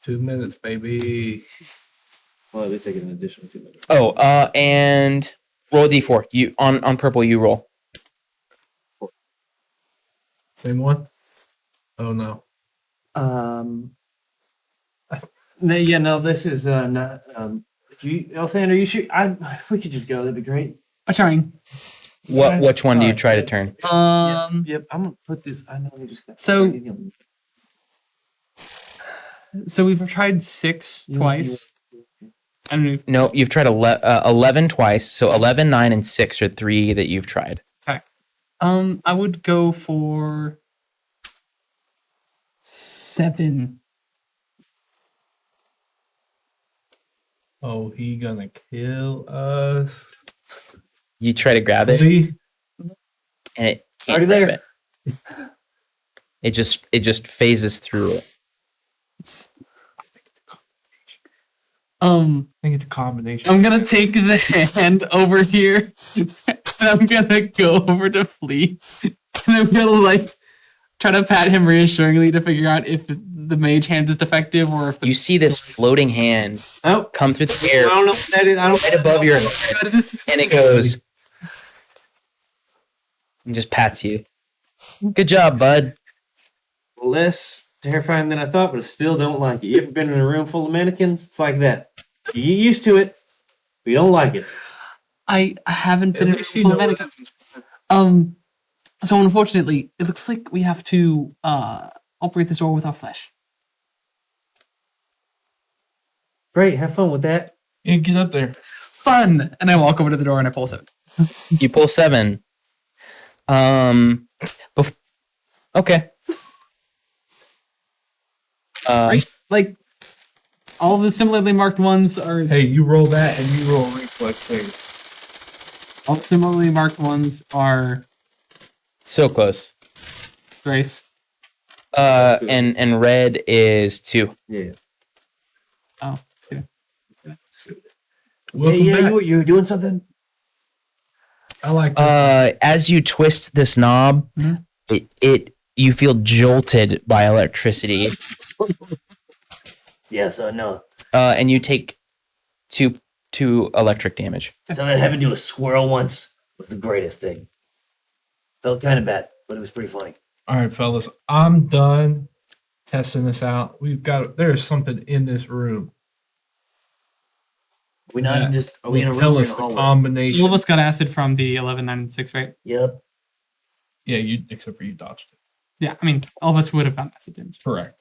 2 minutes, baby. Well, at least I get an additional 2 minutes. Oh, and roll a d4. You on purple. You roll. Same one? Oh, no. No, this is not. You, Elthander, you should. If we could just go, that'd be great. I'm trying. Which one do you Alright, try to good. turn? Yep. I'm gonna put this. I know we just got. So- So we've tried 6 You- twice. And we've No, you've tried 11 twice. So 11, 9, and 6 are 3 that you've tried. I would go for 7. Oh, he gonna kill us. You try to grab it, See? and it can't Already grab there. it. It just phases through it. It's I think it's a combination. I'm gonna take the hand over here and I'm gonna go over to Flea and I'm gonna like try to pat him reassuringly to figure out if the mage hand is defective or if the You see this floating hand Oh, come through the I air don't know what that is. I don't. right above your head, This is and it goes and just pats you. Good job, bud. Less terrifying than I thought, but I still don't like it. You ever been in a room full of mannequins? It's like that. You get used to it, but you don't like it. I haven't been in a least you full know of what mannequins. So unfortunately, it looks like we have to operate this door with our flesh. Great, have fun with that. Yeah, get up there. Fun! And I walk over to the door and I pull 7. You pull 7. Okay. Right? Like all the similarly marked ones are Hey, you roll that and you roll reflex save. all the similarly marked ones are So close. Grace. And red is 2. Yeah. Oh, it's good. Welcome yeah, back. you were doing something? I like that. As you twist this knob, Mhm. you feel jolted by electricity, Yeah, so no. and you take two electric damage. So that having to do a squirrel once was the greatest thing. Felt kind of bad, but it was pretty funny. All right, fellas, I'm done testing this out. There's something in this room. We not that just are we in a will room tell or in us a the hallway? combination. All of us got acid from the 11, 9, and 6, right? Yep. Yeah, you except for you dodged it. Yeah, I mean, all of us would have gotten acid damage. Correct.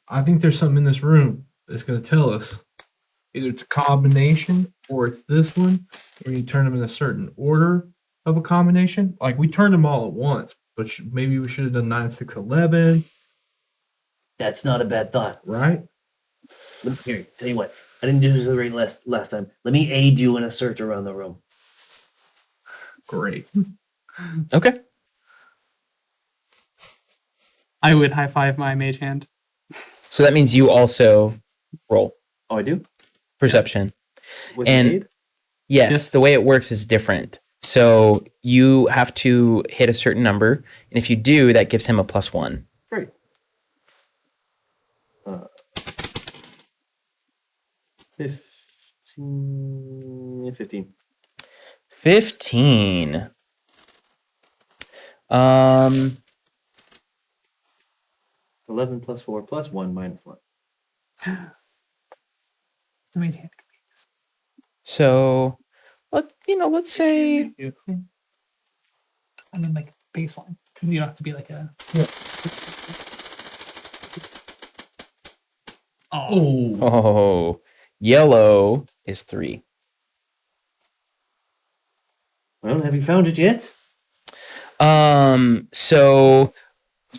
I think there's something in this room that's going to tell us either it's a combination or it's this one, where you turn them in a certain order of a combination. Like we turned them all at once, but maybe we should have done 9, 6, 11, That's not a bad thought. right? Here, tell you what. I didn't do this right last time. Let me aid you in a search around the room. Great. Okay. I would high five my mage hand. So that means you also roll Oh, I do? perception. With And- an aid? Yes, Yes. the way it works is different. So you have to hit a certain number, and if you do, that gives him a +1. Great. 15. 15. 11 plus 4 plus 1 minus 1. The mage hand. So let's say And then like baseline. You don't have to be like a. Oh. Oh, yellow is 3. Well, have you found it yet? So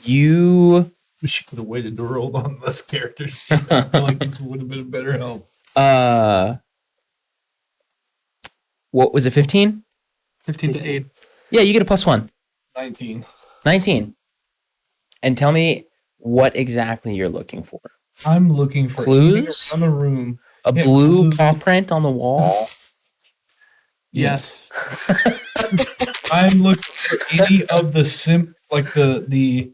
you we should have waited to roll on this character. I feel like this would have been a better help. what was it, 15? 15 to 8. Yeah, you get a +1. 19. 19. And tell me what exactly you're looking for. I'm looking for Clues? on the room. A Yeah, blue clues. paw print on the wall? Yes. I'm looking for any of the like the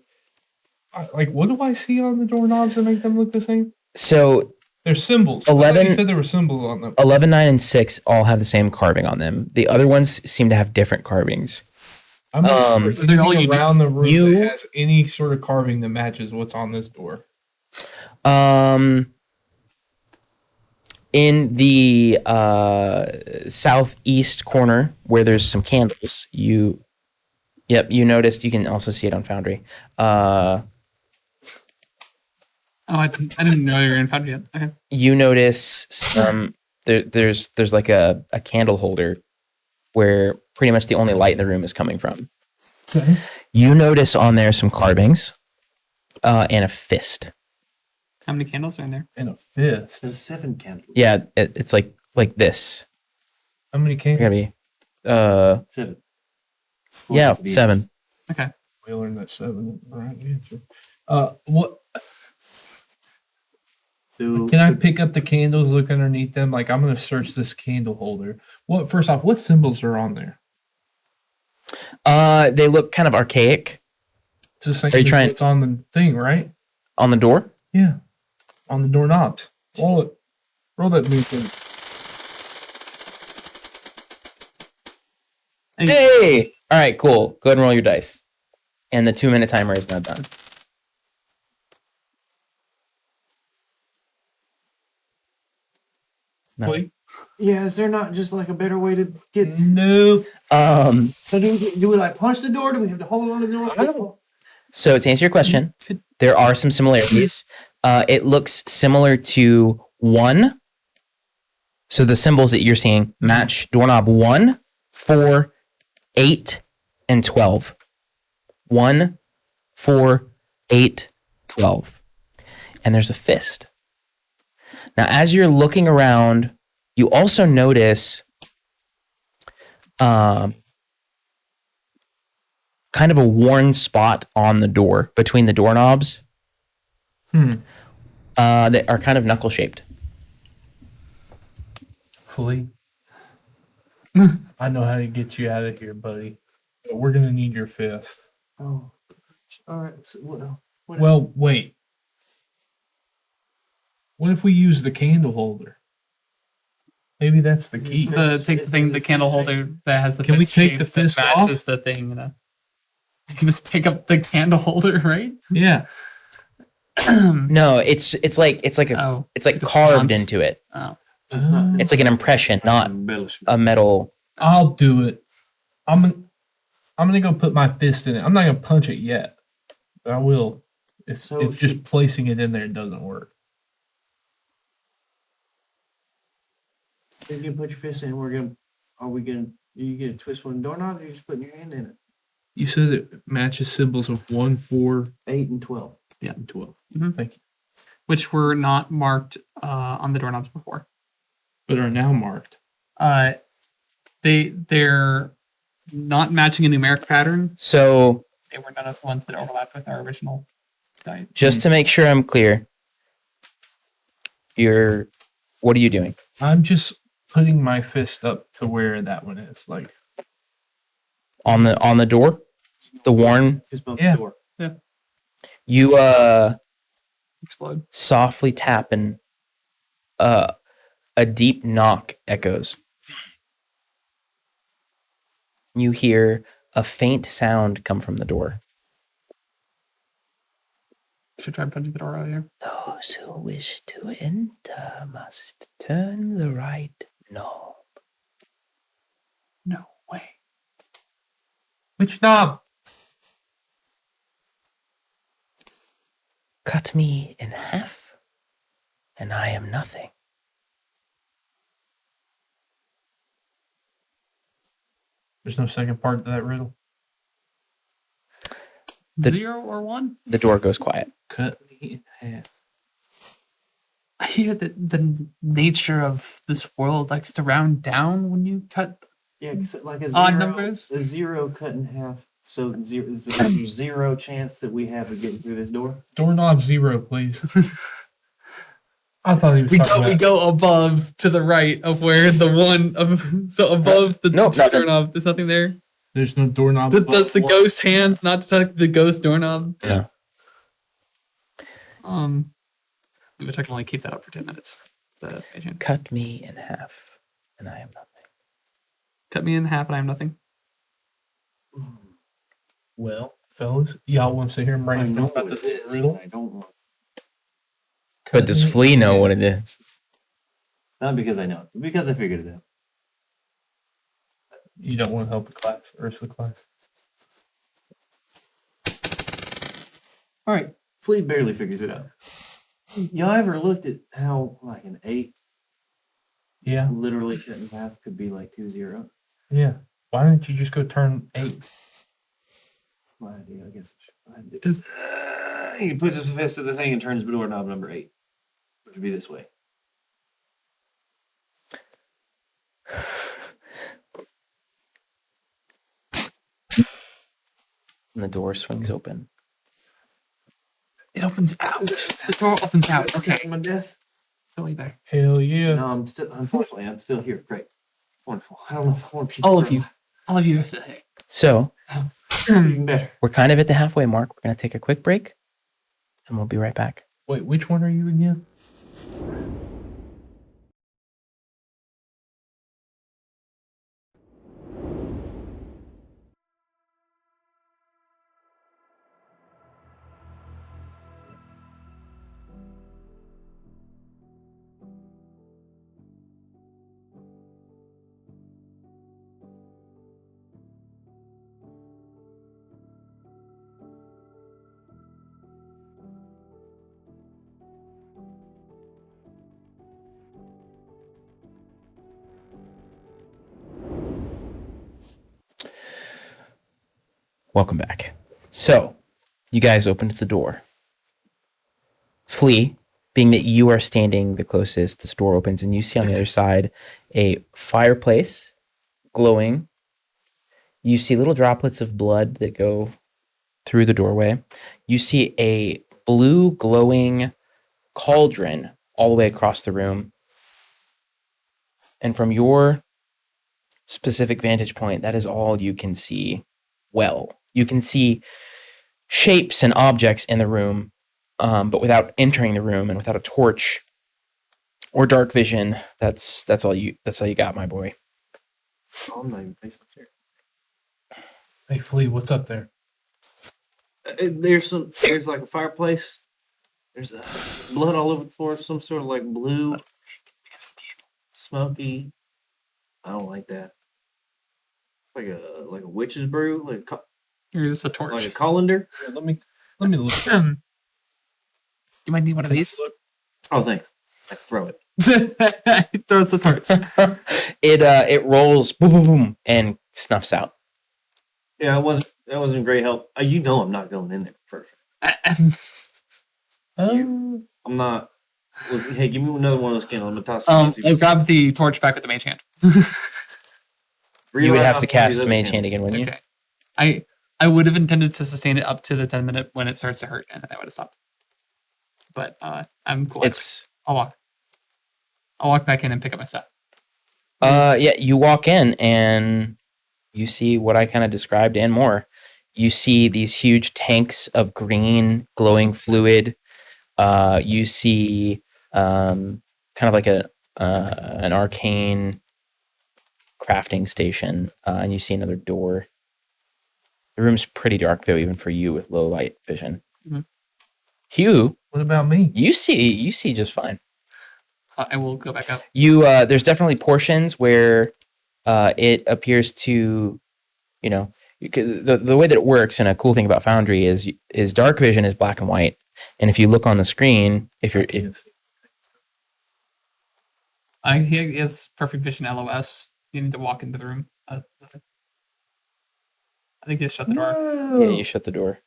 like what do I see on the doorknobs that make them look the same? So There's symbols. I thought 11 you said there were symbols on them. 11, 9, and 6 all have the same carving on them. The other ones seem to have different carvings. I'm looking for They're all anything unique. around the room You- that has any sort of carving that matches what's on this door. In the southeast corner where there's some candles, you noticed. You can also see it on Foundry. I didn't know you were in Foundry yet. Okay. You notice some there's like a candle holder where pretty much the only light in the room is coming from. Okay. You notice on there some carvings and a fist. How many candles are in there? And a fist. There's 7 candles. Yeah, it's like this. How many Gotta candles? be 7. yeah, To be- 7. Okay. We learned that 7 is the right answer. What So, can I pick up the candles? Look underneath them. Like I'm gonna search this candle holder. First off, what symbols are on there? They look kind of archaic It's the same Are you as trying- what's on the thing, right? on the door. Yeah, on the doorknobs. Roll it. Roll that new thing. Hey! All right, cool. Go ahead and roll your dice. And the 2-minute timer is now done. No. Wait. yeah, is there not just like a better way to get? No. So do we like punch the door? Do we have to hold on to the door? I don't- So to answer your question, there are some similarities. It looks similar to 1. So the symbols that you're seeing match doorknob 1, 4, 8, and 12. 1, 4, 8, 12. And there's a fist. Now, as you're looking around, you also notice kind of a worn spot on the door between the doorknobs that are kind of knuckle shaped. Flea. I know how to get you out of here, buddy. But we're gonna need your fist. Oh, all right. So what Well, wait. What if we use the candle holder? Maybe that's the key. The candle holder that has the Can we fist take shape the that fist matches the thing. You can just pick up the candle holder, right? Yeah. No, it's like Oh, it's like it's a carved sconce. into it. Oh. It's not. It's like an impression, not embellishment. a metal. I'll do it. I'm gonna go put my fist in it. I'm not gonna punch it yet. But I will if So if just should- placing it in there doesn't work. You can put your fist in. Are you gonna twist one doorknob, or you just putting your hand in it? You said it matches symbols of 1, 4, 8 and 12. and 12. Mhm. Thank you. Which were not marked on the doorknobs before. But are now marked. They're not matching a numeric pattern. So They were none of the ones that overlapped with our original die. just to make sure I'm clear, what are you doing? I'm just putting my fist up to where that one is. Like On the door? The worn? Just bump Yeah. the door. You Explode. softly tap and a deep knock echoes. You hear a faint sound come from the door. Should try punching the door earlier. Those who wish to enter must turn the right knob. No way. which knob? Cut me in half, and I am nothing. There's no second part to that riddle. The- 0 or 1? The door goes quiet. Cut me in half. I hear that the nature of this world likes to round down when you cut. Yeah, 'cause like a Odd zero, numbers? a 0 cut in half. So there's zero chance that we have of getting through this door. Doorknob 0, please. I thought he was talking We about. go above to the right of where the one of so above the Nope, nothing. doorknob. There's nothing there. There's no doorknob. Does the ghost hand not detect the ghost doorknob? No. which I can only keep that up for 10 minutes. The mage hand. Cut me in half, and I am nothing. Cut me in half, and I am nothing. Well, fellas, y'all want to sit here and I know brainstorm about what this it little is. riddle? I don't want. But does Flea know what it is? Not because I know it, but because I figured it out. You don't want to help the class, the rest of the class. All right, Flea barely figures it out. Y'all ever looked at how like an 8 Yeah, literally cut in half could be like 2 0? yeah. Why don't you just go turn 8? My idea, I guess. I should. Does- He puts his fist to the thing and turns doorknob number 8, which would be this way. And the door swings open. It opens out. The door opens out. Okay. My death. Go way back. Hell yeah. No, I'm still. Unfortunately, I'm still here. Great, wonderful. I don't know if I want to keep All of you are still here. So Even better. we're kind of at the halfway mark. We're going to take a quick break, and we'll be right back. Wait, which one are you again? Welcome back. So, you guys opened the door. Flea, being that you are standing the closest, this door opens and you see on the other side a fireplace glowing. You see little droplets of blood that go through the doorway. You see a blue glowing cauldron all the way across the room. And from your specific vantage point, that is all you can see well. You can see shapes and objects in the room, but without entering the room and without a torch or dark vision. That's all you got, my boy. Oh, I'm not even facing the chair. Hey, Flea, what's up there? There's like a fireplace. There's blood all over the floor. Some sort of like blue, smoky. I don't like that. Like a witch's brew, You're just a torch. like a colander. Yeah, let me look. You might need one of these. Oh, thanks. I throw it. He throws the torch. It rolls boom boom boom and snuffs out. Yeah, that wasn't great help. You know I'm not going in there first. I'm not. Hey, give me another one of those candles. I'm gonna toss it. I'll grab the torch back with the mage hand. You would have to cast Mage Hand again, wouldn't you? Okay. I would have intended to sustain it up to the 10 minute when it starts to hurt, and then I would have stopped. But I'm cool. I'll walk back in and pick up my stuff. Yeah, you walk in and you see what I kind of described and more. You see these huge tanks of green glowing fluid. You see kind of like an arcane crafting station, and you see another door. The room's pretty dark though, even for you with low light vision. Mhm. Hugh, What about me? you see just fine. I will go back up. You there's definitely portions where it appears to, the way that it works, and a cool thing about Foundry is dark vision is black and white, and if you look on the screen, He has perfect vision LOS. You need to walk into the room. I think you just shut the door. yeah, you shut the door.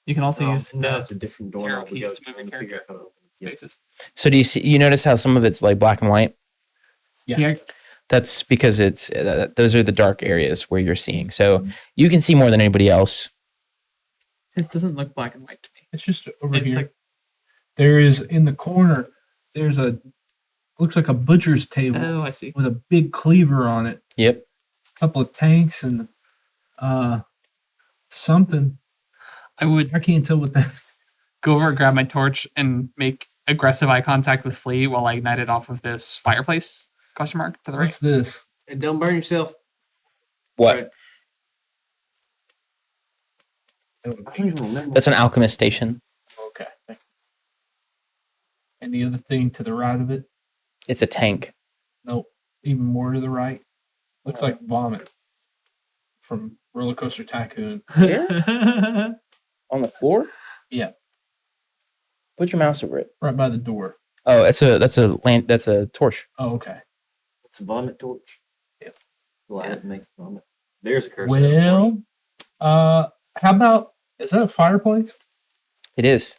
You can also use That's the a different door. arrow knob. We keys gotta to move your figure character out how to open it. Yep. spaces. So you notice how some of it's like black and white? Yeah. That's because it's those are the dark areas where you're seeing. So you can see more than anybody else. This doesn't look black and white to me. It's just over It's here. like There is in the corner. There's looks like a butcher's table oh, I see. with a big cleaver on it. Yep. A couple of tanks and something. I would I can't tell what that. go over and grab my torch and make aggressive eye contact with Flea while I ignite it off of this fireplace? Question mark to the right. What's this? And don't burn yourself. What? Right. I don't even remember. That's an alchemist station. Okay. And the other thing to the right of it? It's a tank. Nope. Even more to the right. Looks like vomit from Roller Coaster Tycoon. On the floor? Yeah. Put your mouse over it. Right by the door. Oh, that's a torch. Oh, okay. It's a vomit torch. Yep. Light it makes vomit. There's a curse. Well, how about, is that a fireplace? It is.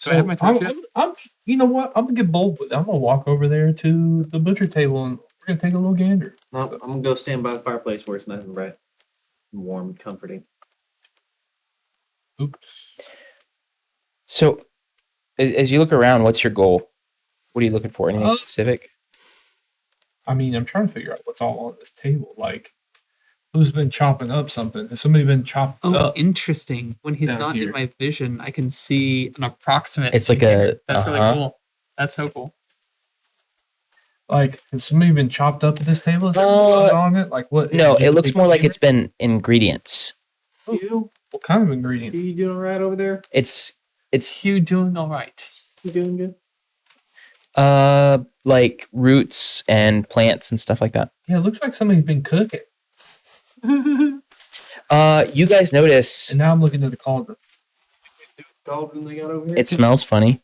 Do I have my torch yet? I'm, you know what? I'm gonna get bold with it. I'm gonna walk over there to the butcher table and we're gonna take a little gander. No, I'm gonna go stand by the fireplace where it's nice and bright, and warm, and comforting. Oops. So, as you look around, what's your goal? What are you looking for? Anything specific? I mean, I'm trying to figure out what's all on this table. Like, who's been chopping up something? Has somebody been chopping Oh, up? interesting. When he's Down not here. in my vision, I can see an approximate. It's like figure. a- That's really uh-huh. cool. That's so cool. Like, has somebody been chopped up at this table? Is there blood on it? Like, what? No, is it looks more like container? it's been ingredients. You What kind of ingredient? you doing all right over there? It's Hugh doing all right. You doing good? like roots and plants and stuff like that. Yeah, it looks like somebody's been cooking. You guys notice And now I'm looking at the cauldron. Cauldron they got over here. it smells funny.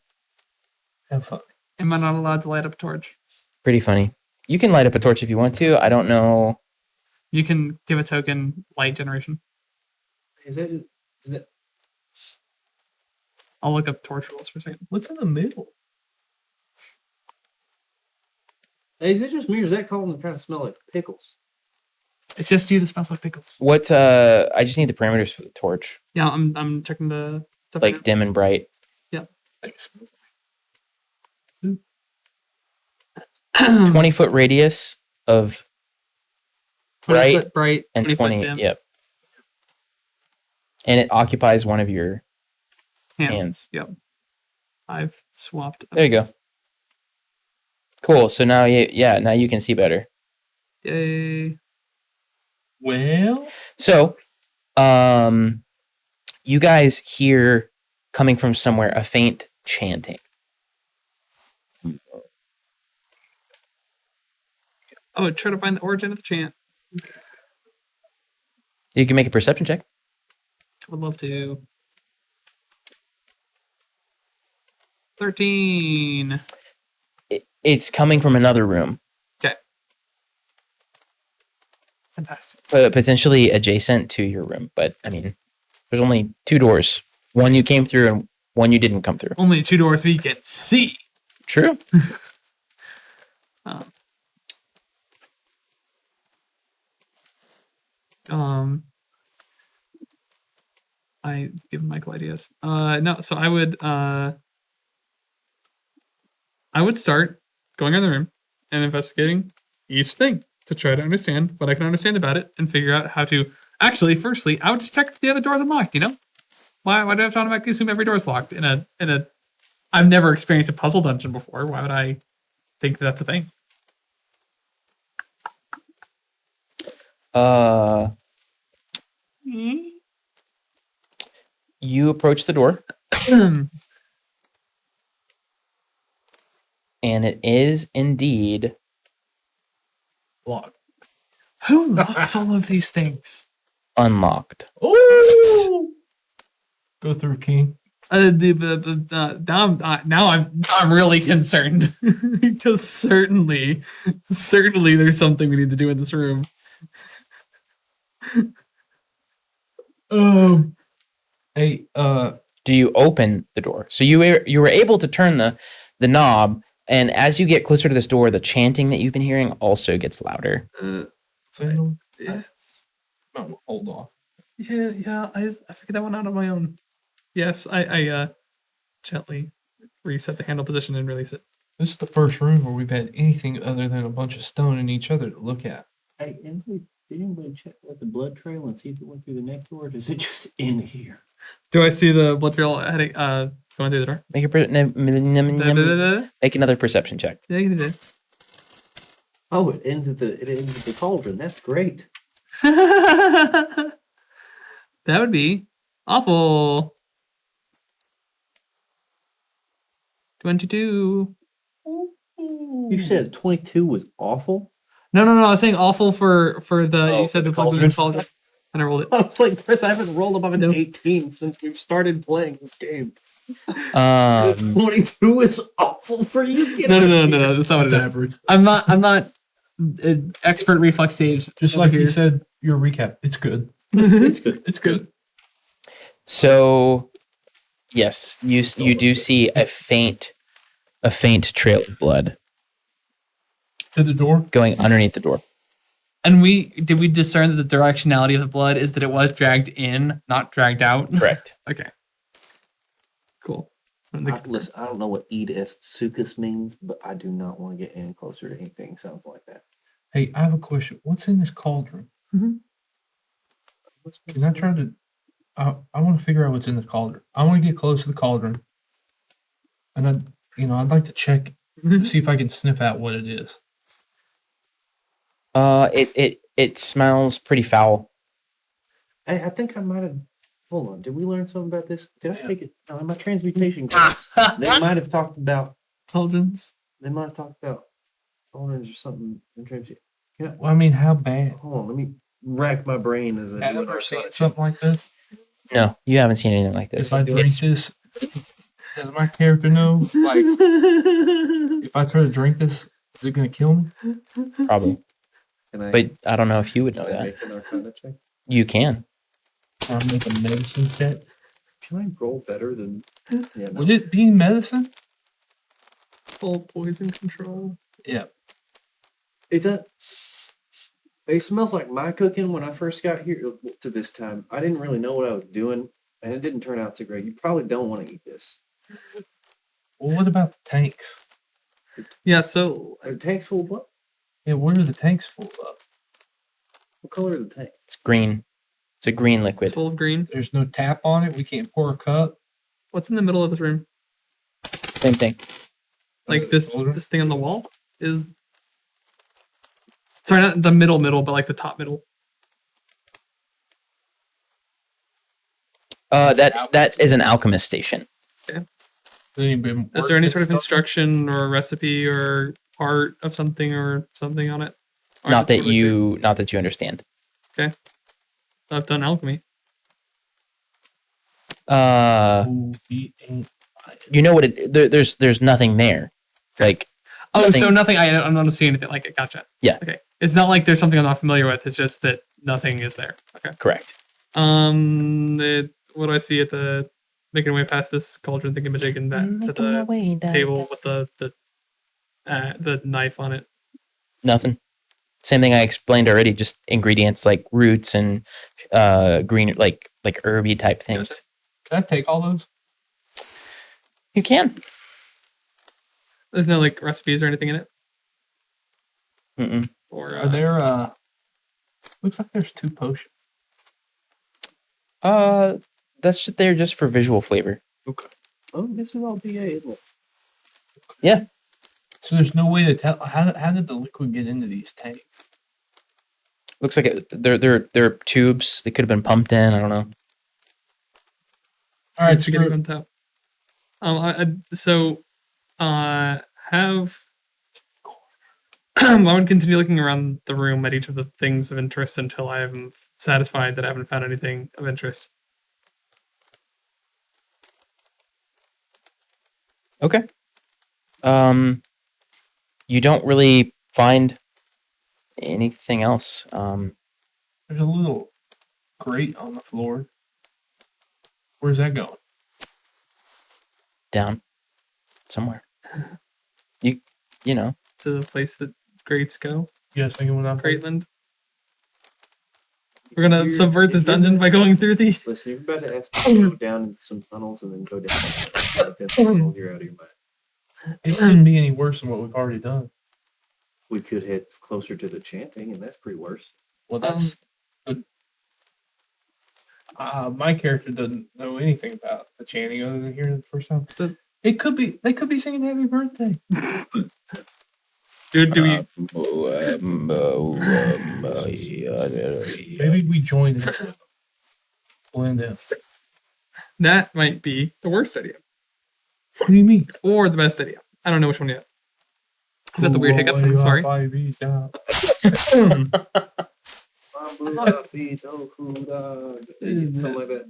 Have fun. Am I not allowed to light up a torch? Pretty funny. You can light up a torch if you want to. I don't know. You can give a token light generation. Is that I'll look up torch rules for a second. What's in the middle? Hey, is it just me or is that cauldron trying to smell like pickles? It's just you that smells like pickles. What I just need the parameters for the torch. Yeah, I'm checking the stuff. Like dim and bright. Thanks. 20-foot radius of 20 bright foot bright and 20 foot 20. dim. Yep. And it occupies one of your Hands. hands. Yep. I've swapped. There you go. Cool. So now now you can see better. Yay. Well, So, you guys hear coming from somewhere a faint chanting. Oh, try to find the origin of the chant. You can make a perception check. I would love to. 13. It's coming from another room, Okay. Fantastic. potentially adjacent to your room. But I mean, there's only two doors. One you came through and one you didn't come through. Only 2 doors we can see. True. I give Michael ideas. No, so I would start going around the room and investigating each thing to try to understand what I can understand about it and figure out how to. Actually, firstly, I would just check if the other doors are locked. You know, why do I have to automatically assume every door is locked in a? I've never experienced a puzzle dungeon before. Why would I think that's a thing? You approach the door, and it is indeed lock. Who locks all of these things? unlocked. Oh, go through, King. Now I'm really concerned because certainly there's something we need to do in this room. Hey, Do you open the door? So you were able to turn the knob, and as you get closer to this door, the chanting that you've been hearing also gets louder. Fail. Yes. Oh, hold off. Yeah. I figured that one out on my own. Yes, I gently reset the handle position and release it. This is the first room where we've had anything other than a bunch of stone and each other to look at. Hey, and we Did anybody check out the blood trail and see if it went through the next door, or is it just in here? Do I see the blood trail heading going through the door? Make another perception check. Yeah, you did. Oh, it ends at the cauldron. That's great. That would be awful. 22. You said 22 was awful? No. I was saying awful for the. Oh, You said for the the cauldron. Cauldron, and I rolled it. I was like, Chris, I haven't rolled above an Nope. 18 since we've started playing this game. 22 is awful for you. Get No. out of here. That's not what it It's is. average. I'm not expert reflex saves. Just over like here. you said, your recap. It's good. It's good. It's good. So, yes, you do see a faint trail of blood To the door. going underneath the door. And did we discern that the directionality of the blood is that it was dragged in, not dragged out? Correct. Okay. Cool. Listen, I don't know what Eid est sucus means, but I do not want to get any closer to anything sounds like that. Hey, I have a question. What's in this cauldron? Can I try to? I want to figure out what's in this cauldron. I want to get close to the cauldron, and I'd like to check, see if I can sniff out what it is. It smells pretty foul. I think I might have. Hold on. Did we learn something about this? Did I take it? No, in my transmutation class, they might have talked about. Cauldrons. They might have talked about orange or something in transmutation. Well, I mean, how bad? Hold on. Let me rack my brain as I Have do you it. ever seen something like this? No, you haven't seen anything like this. If I drink It's this, does my character know? Like, if I try to drink this, is it going to kill me? probably, Can I, but I don't know if you would know can I that. make an Arcana check? You can. I'll make a medicine check. Can I roll better than? Yeah, no. Would it be medicine? Full poison control. Yeah. It smells like my cooking when I first got here to this time. I didn't really know what I was doing, and it didn't turn out so great. You probably don't want to eat this. Well, what about the tanks? Yeah. So A tank's full of what? Yeah, what are the tanks full of? What color are the tanks? It's green. It's a green it's liquid. full of green. There's no tap on it. We can't pour a cup. What's in the middle of the room? Same thing. Like this Cauldron? this thing on the wall is. Sorry, not the middle, but like the top middle. That is an alchemist station. Is there any sort of instruction or recipe or part of something or something on it? Or Not that totally you understand. clear? I've done alchemy. You know what there's nothing there. Like Oh, nothing- so nothing. I don't see anything like it. Gotcha. Yeah. Okay. It's not like there's something I'm not familiar with. It's just that nothing is there. Okay. correct. What do I see at the making my way past this cauldron thingamajig and that to the table with the knife on it? Nothing. Same thing I explained already. Just ingredients like roots and green like herby type things. Gotcha. Can I take all those? You can. There's no like recipes or anything in it. Mm-mm. Or Are there? Looks like there's 2 potions. They're just for visual flavor. Okay. Oh, this is all DA, isn't it? Yeah. So there's no way to tell how did the liquid get into these tanks? Looks like they're tubes. They could have been pumped in. I don't know. All right, to get it on top. Have I would continue looking around the room at each of the things of interest until I am satisfied that I haven't found anything of interest. Okay. You don't really find anything else. There's a little grate on the floor. Where's that going? Down somewhere. You know. To the place that greats go, You guys thinking what I'm thinking? Greatland. We're gonna subvert this dungeon by going through the. Listen, you're about to ask me to go down into some tunnels and then go down. You're out of your mind. It couldn't be any worse than what we've already done. We could head closer to the chanting, and that's pretty worse. Well, that's good. My character doesn't know anything about the chanting other than hearing it the first time. It could be they could be singing "Happy Birthday." Do we? Maybe we join it. Blend in. That might be the worst idea What do you mean? or the best idea. I don't know which one yet. I've got the weird hiccups. I'm sorry.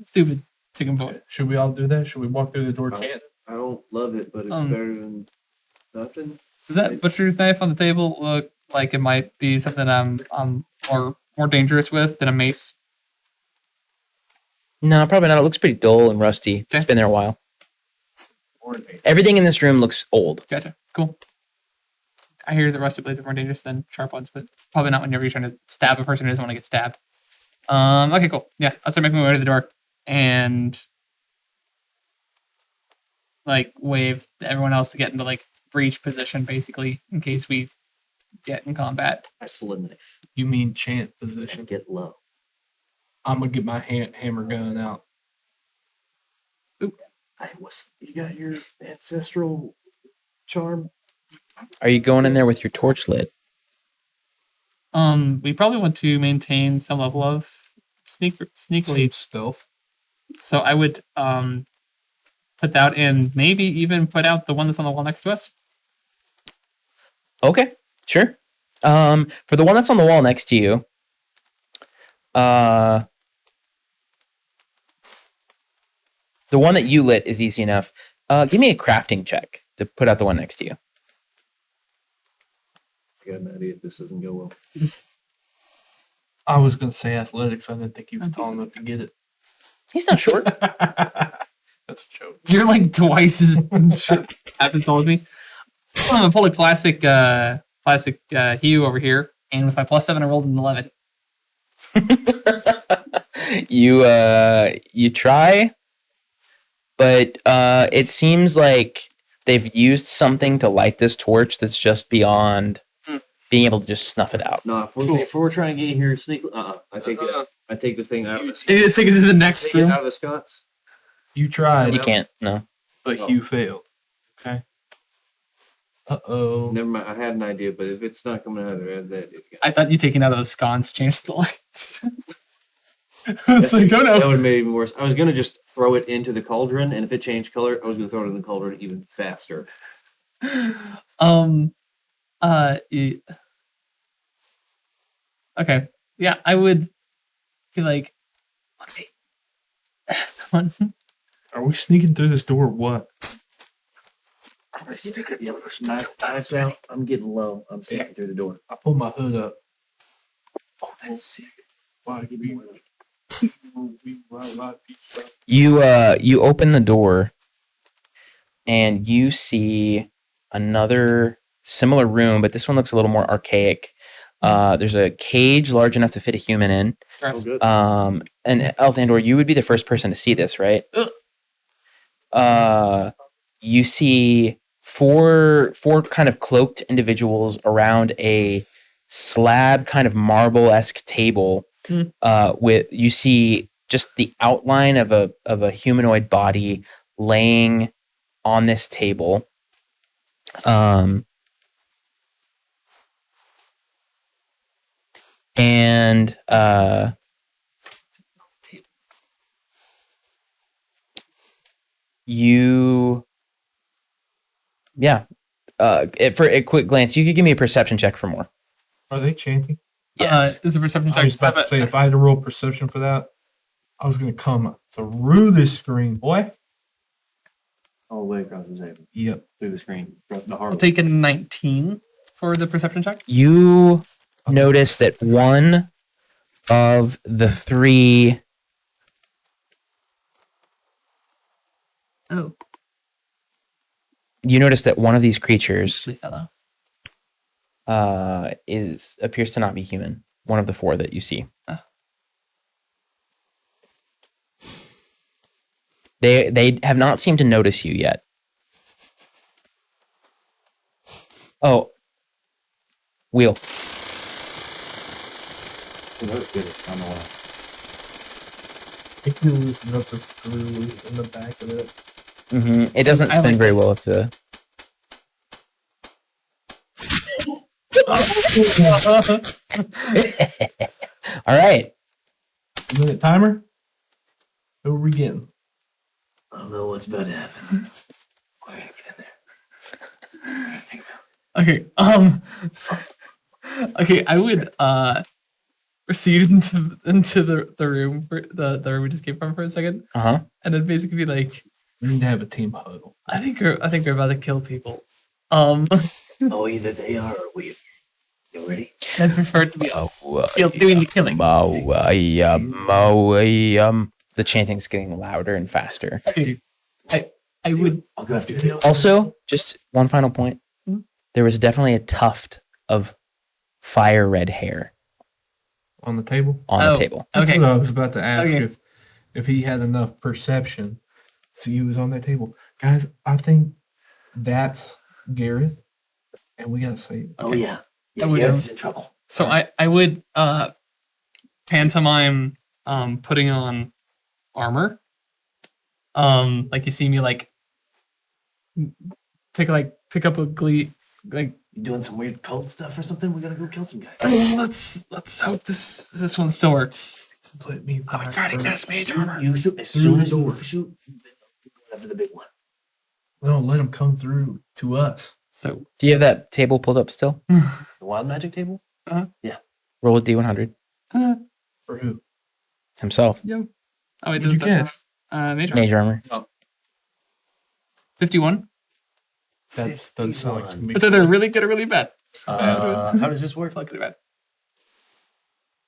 Stupid chicken boy. Should we all do that? Should we walk through the door chanting? I don't love it, but it's Um, better than nothing. Does that butcher's knife on the table look like it might be something I'm more dangerous with than a mace? No, probably not. It looks pretty dull and rusty. Okay. It's been there a while. Everything in this room looks old. Gotcha. Cool. I hear the rusty blades are more dangerous than sharp ones, but probably not whenever you're trying to stab a person who doesn't want to get stabbed. Okay, cool. Yeah, I'll start making my way to the door and like wave everyone else to get into like breach position, basically, in case we get in combat. I pull a knife. You mean chant I position? get low. I'm gonna get my hammer gun out. You got your ancestral charm? Are you going in there with your torch lit? We probably want to maintain some level of sneakily. Stealth. So I would put that in, maybe even put out the one that's on the wall next to us. Okay, sure. For the one that's on the wall next to you, the one that you lit is easy enough. Give me a crafting check to put out the one next to you. I got an idea if this doesn't go well. I was gonna say athletics. I didn't think he was tall enough to get it. He's not short. That's a joke. You're like twice as half as tall as me. I'm gonna pull a classic Hue over here, and with my +7, I rolled an 11. You try, but it seems like they've used something to light this torch that's just beyond being able to just snuff it out. No, if we're trying to get here sneakily, I take it. I take the thing out of the Scots. Maybe let's take it to the next Take it room. out of the Scots. You tried, You can't. No. but Oh. you failed. Okay. Uh-oh. Never mind. I had an idea, but if it's not coming out of there, I thought you taking out of the sconce changed the lights. I was like, oh that no. would have made it even worse. I was gonna just throw it into the cauldron, and if it changed color, I was gonna throw it in the cauldron even faster. E- Okay. Yeah, I would be like, okay. Come on. Are we sneaking through this door or what? Knives out. I'm getting low. I'm sneaking through the door. I pulled my hood up. Oh, that's sick. Wow, give me You open the door and you see another similar room, but this one looks a little more archaic. There's a cage large enough to fit a human in. Oh, good. And Elthandor, you would be the first person to see this, right? You see four kind of cloaked individuals around a slab kind of marble-esque table. With you see just the outline of a humanoid body laying on this table. And for a quick glance, you could give me a perception check for more. Are they chanting? Yes. This is a perception check. I was about to say, if I had to roll perception for that, I was going to come through this screen, boy. All the way across the table, Yep. through the screen, the I'll hard. take a 19 for the perception check. You notice that one of the three Oh, you notice that one of these creatures sweet fellow. appears to not be human. One of the four that you see. They have not seemed to notice you yet. Oh, Wheel. That was good. I don't know why. If you loosen up the screw in the back of it. It doesn't I spin like very this. well with the. All right. Minute timer. Who are we getting? I don't know what's about to happen. We're gonna get in there. Okay. Okay. I would proceed into the room for the room we just came from for a second, Uh-huh. and then basically be like, We need to have a team huddle. I think we're about to kill people. Oh, either they are or we. You ready? I'd prefer to be doing the killing. The chanting's getting louder and faster. Okay. I would. I'll go after you. Also, just one final point. Mhm. There was definitely a tuft of fire red hair On the table? on Oh. the table. That's Okay. what I was about to ask Okay. if he had enough perception to see who was on that table. Guys, I think that's Gareth, and we gotta say Oh yeah. Yeah, I would, Gareth's in trouble. So I would pantomime putting on armor. Like you see me like pick up a glee like You doing some weird cult stuff or something? We gotta go kill some guys. let's hope this one still works. let me I would try to cast mage armor. You shoot as Through soon the as you door. shoot. Go after the big one. No, let him come through to us. So Do you have that table pulled up still? The wild magic table. Roll a D100. For who? Himself. yo. Oh wait, What'd you that's guess? mage armor. Mage armor. 51. That doesn't sound like some It's either really good or really bad. How does this work? Really bad.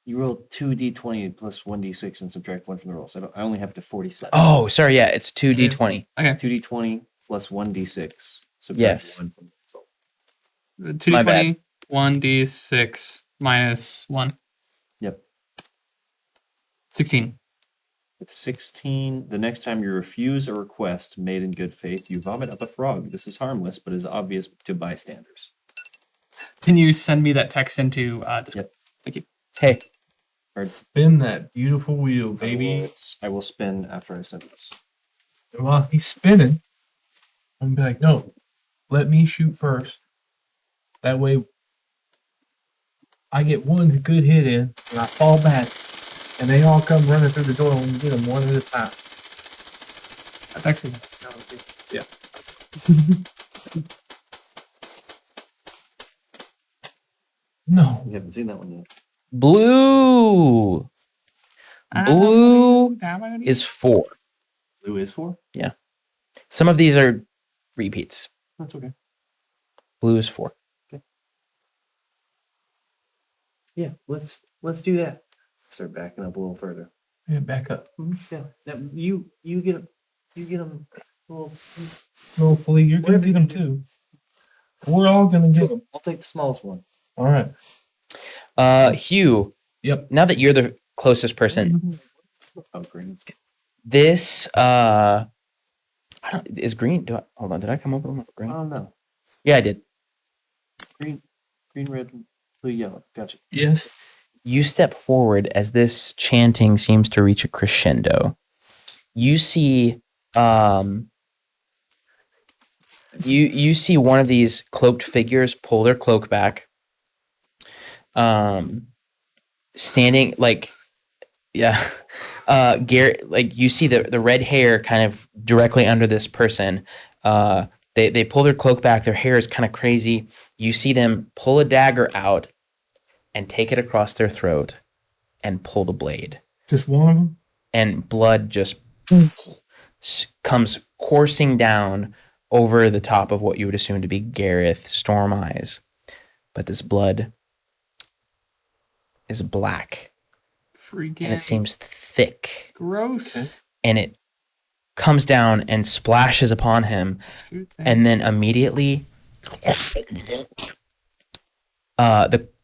You roll 2d20 plus 1d6 and subtract 1 from the roll. So I only have to 47. Oh, sorry. Yeah, it's 2D20. Okay. 2d20 plus 1d6. Subtract Yes. 1 from the result. 2d20, 1d6 minus 1. Yep. 16. With 16, the next time you refuse a request made in good faith, you vomit up a frog. This is harmless, but is obvious to bystanders. Can you send me that text into Discord? Yep. Thank you. Hey, Spin that beautiful wheel, baby. I will spin after I send this. And while he's spinning, I'm gonna be like, no, let me shoot first. That way I get one good hit in and I fall back and they all come running through the door and we get them one at a time. That's actually No. You haven't seen that one yet. blue. Blue is 4. Blue is 4? Some of these are repeats. That's okay. Blue is 4. Yeah, let's do that. Start backing up a little further. Yeah, back up. Yeah. Now, you get them. Well, No, Flea, you're gonna get them too. We're all gonna get them. I'll take the smallest one. All right. Hugh, Yep. now that you're the closest person, Oh, green. Let's get this I don't, is green. Hold on, did I come up with one for green? Oh no. Yeah, I did. Green, red, blue, yellow. Gotcha. Yes. You step forward as this chanting seems to reach a crescendo. You see you see one of these cloaked figures pull their cloak back. Standing like Garrett, like you see the red hair kind of directly under this person. They pull their cloak back, their hair is kind of crazy. You see them pull a dagger out and take it across their throat and pull the blade. Just one of them. And blood just comes coursing down over the top of what you would assume to be Gareth Storm Eyes. But this blood is black freaking and it seems thick gross. Okay. and it comes down and splashes upon him Shoot that. and then immediately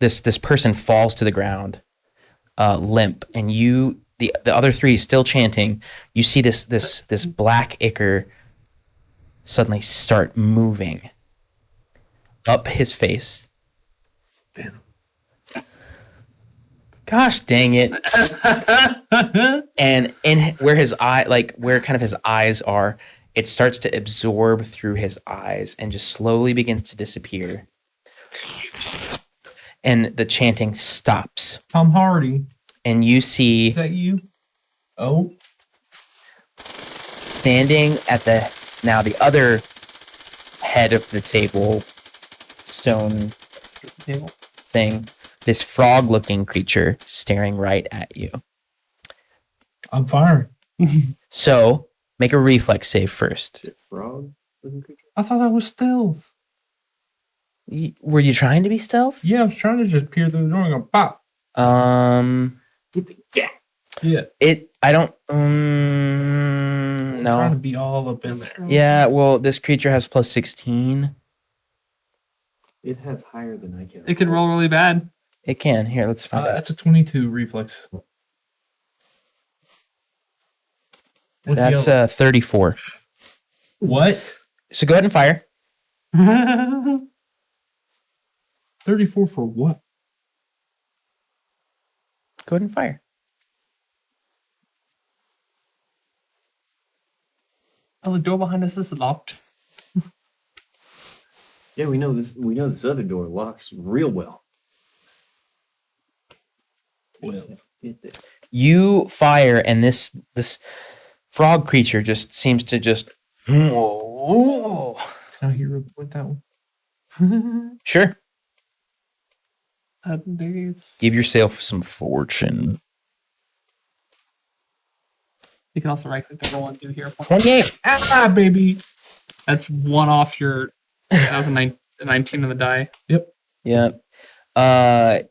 this person falls to the ground limp, and the other three still chanting. You see this black ichor suddenly start moving up his face, Gosh dang it. And in where his eye, like where kind of his eyes are, it starts to absorb through his eyes and just slowly begins to disappear. And the chanting stops. Tom Hardy. And you Is see that you? Oh. standing at the other head of the table, stone Table. thing, this frog-looking creature staring right at you. I'm firing. So make a reflex save first. Is it frog looking creature? I thought that was stealth. Were you trying to be stealth? Yeah, I was trying to just peer through the door and go pop. Get the cat. Yeah. I don't. I'm trying to No. be all up in there. Yeah. Well, this creature has plus 16. It has higher than I can. It could roll really bad. It can. Here, let's find out. That's a 22 reflex. What's That's yellow? 34. What? So go ahead and fire. 34 for what? Go ahead and fire. Oh, the door behind us is locked. Yeah, we know this. We know this other door locks real well. Well, Get there. You fire, and this frog creature just seems to just. Whoa. can I hear with that one? Sure. It's, Give yourself some fortune. you can also right click the roll and do hero point. 28. Ah, baby. That's one off your. That was a 19 on the die. Yeah.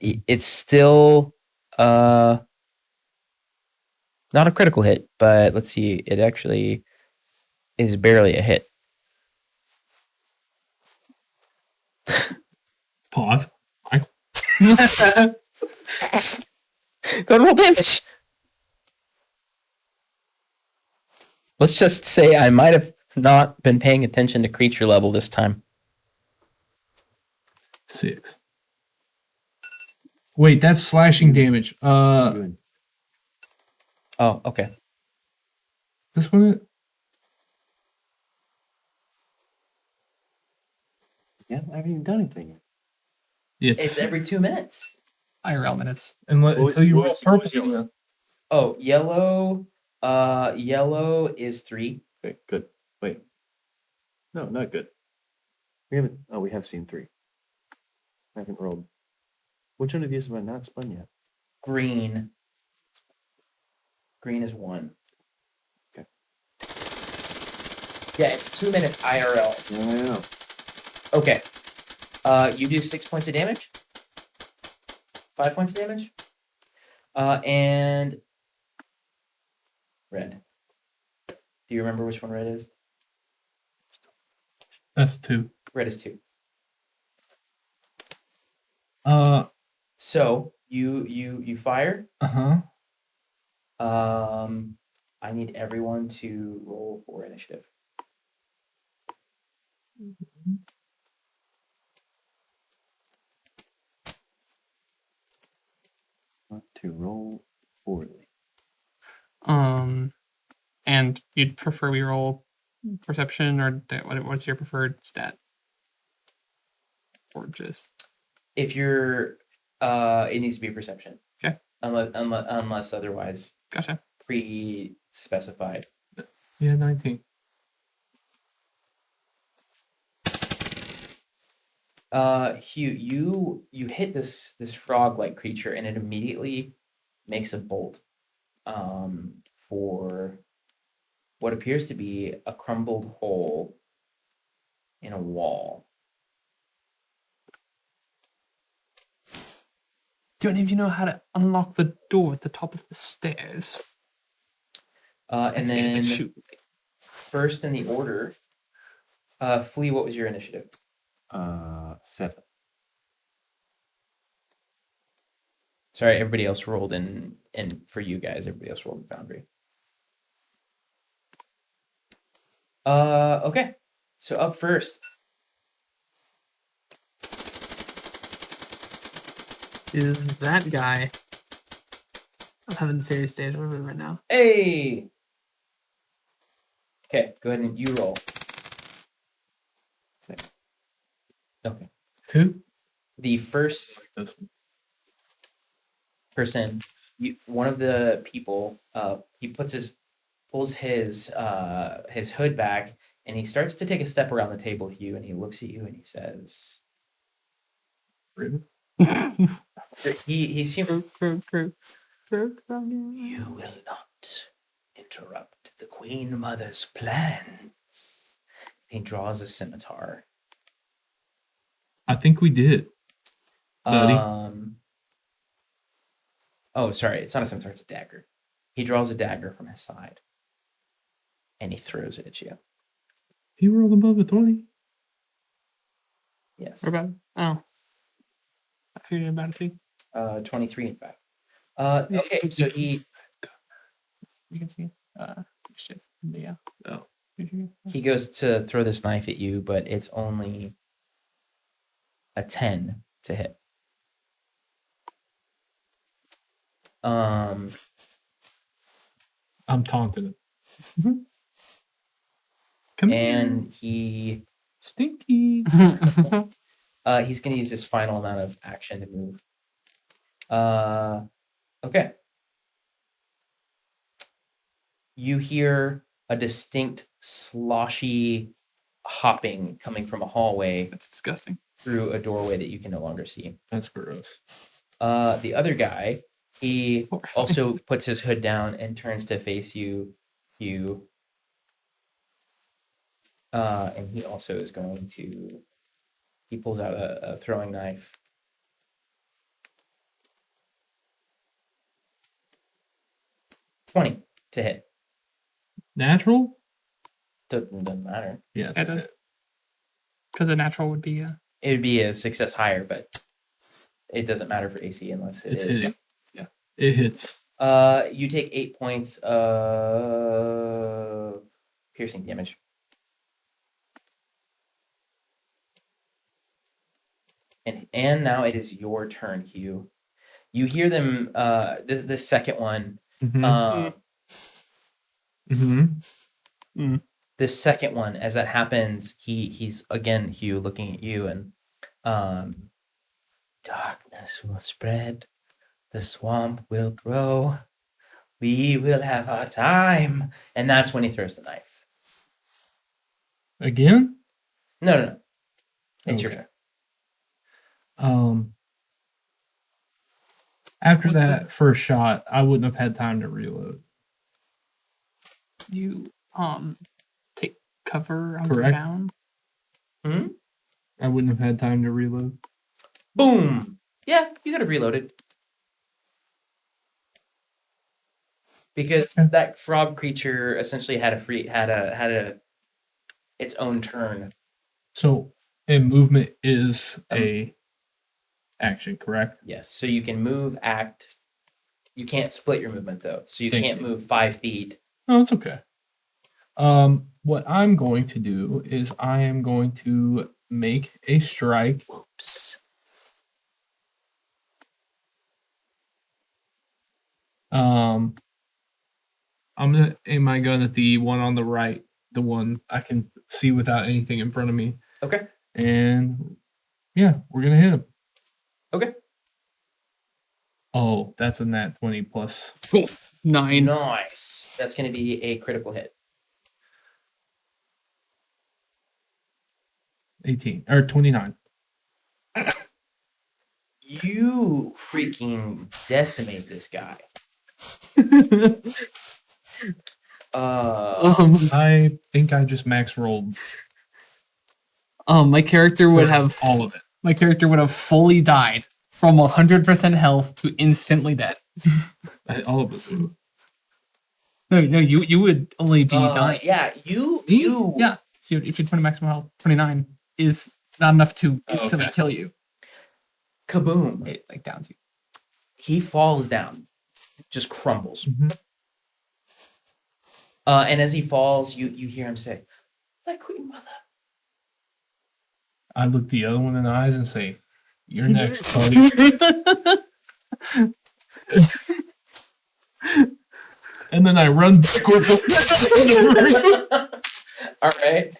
It's still not a critical hit, but let's see. It actually is barely a hit. Pause. Michael. Go and roll damage. Let's just say I might have not been paying attention to creature level this time. 6. Wait, that's slashing damage. Good. Oh, okay. This one. Yeah, I haven't even done anything yet. Yeah, It's every 2 minutes. IRL minutes. until you what roll was- purple. what was yellow? Oh, yellow. Yellow is 3. Okay, good. Wait. No, not good. We haven't. Oh, we have seen 3. I haven't rolled. Which one of these have I not spun yet? Green. Green is 1. Okay. Yeah, it's 2 minutes IRL. I know. Okay. You do 6 points of damage. 5 points of damage. And red. Do you remember which one red is? That's 2. Red is 2. So you fire. Uh-huh. I need everyone to roll for initiative. Not to roll poorly. And you'd prefer we roll perception or what's your preferred stat? Or just If you're, it needs to be a perception. Okay. Unless otherwise gotcha. pre-specified. Yeah, 19. Hugh, you hit this frog-like creature, and it immediately makes a bolt for what appears to be a crumbled hole in a wall. Do any of you know how to unlock the door at the top of the stairs? And Say as I then shoot. first in the order, Flea, what was your initiative? 7. Sorry, everybody else rolled in, and for you guys, everybody else rolled in Foundry. Okay. So up first, Is that guy? I'm having serious stage over right now. Hey. Okay, go ahead and you roll. Okay. Who? The first This one. person, one of the people, he pulls his hood back, and he starts to take a step around the table with you, and he looks at you and he says, Rude. he's human. Crew. You will not interrupt the Queen Mother's plans. He draws a scimitar. I think we did. Buddy. Oh, sorry, it's not a scimitar, it's a dagger. He draws a dagger from his side, and he throws it at you. He rolled above a 20. Yes. What about it? Oh. I figured you're about to see. 23, in fact. Yeah, Okay, you so can see. he You can see. Shit. Yeah. Oh. he goes to throw this knife at you, but it's only a 10 to hit. I'm taunting him. Come And here. he Stinky. he's going to use his final amount of action to move. Okay. You hear a distinct sloshy hopping coming from a hallway That's disgusting. through a doorway that you can no longer see. That's gross. The other guy, he Horrifying. also puts his hood down and turns to face you. And he also is going to. He pulls out a throwing knife. $20 to hit. Natural? Doesn't matter. Yeah, It does. Because a natural would be It would be a success higher, but it doesn't matter for AC unless it It's is. hitting. Yeah. It hits. You take 8 points of piercing damage. And now it is your turn, Hugh. You hear them. This second one. Mm-hmm. This second one, as that happens, he's again, Hugh, looking at you, and darkness will spread, the swamp will grow, we will have our time, and that's when he throws the knife. Again? No. It's your turn. After What's that the- first shot, I wouldn't have had time to reload. you take cover Correct. down. I wouldn't have had time to reload. Boom. Yeah, you could have reloaded. Because that frog creature essentially had its own turn. So, and movement is a action, correct? Yes. So you can move, act. You can't split your movement though. So you can't move 5 feet. Oh, it's okay. What I'm going to do is I am going to make a strike. Whoops. I'm gonna aim my gun at the one on the right, the one I can see without anything in front of me. Okay. And yeah, we're gonna hit him. Okay. Oh, that's a nat 20 plus. 9. Nice. That's going to be a critical hit. 18 or 29. You freaking decimate this guy. I think I just max rolled My character would have all of it. My character would have fully died from 100% health to instantly dead. All of it. No, you would only be dying. Yeah, you. Yeah. So if you're 20 maximum health, 29 is not enough to instantly kill you. Kaboom. It like downs you. He falls down, just crumbles. Mm-hmm. And as he falls, you hear him say, "My Queen Mother." I look the other one in the eyes and say, "You're next, buddy." and then I run backwards. All right.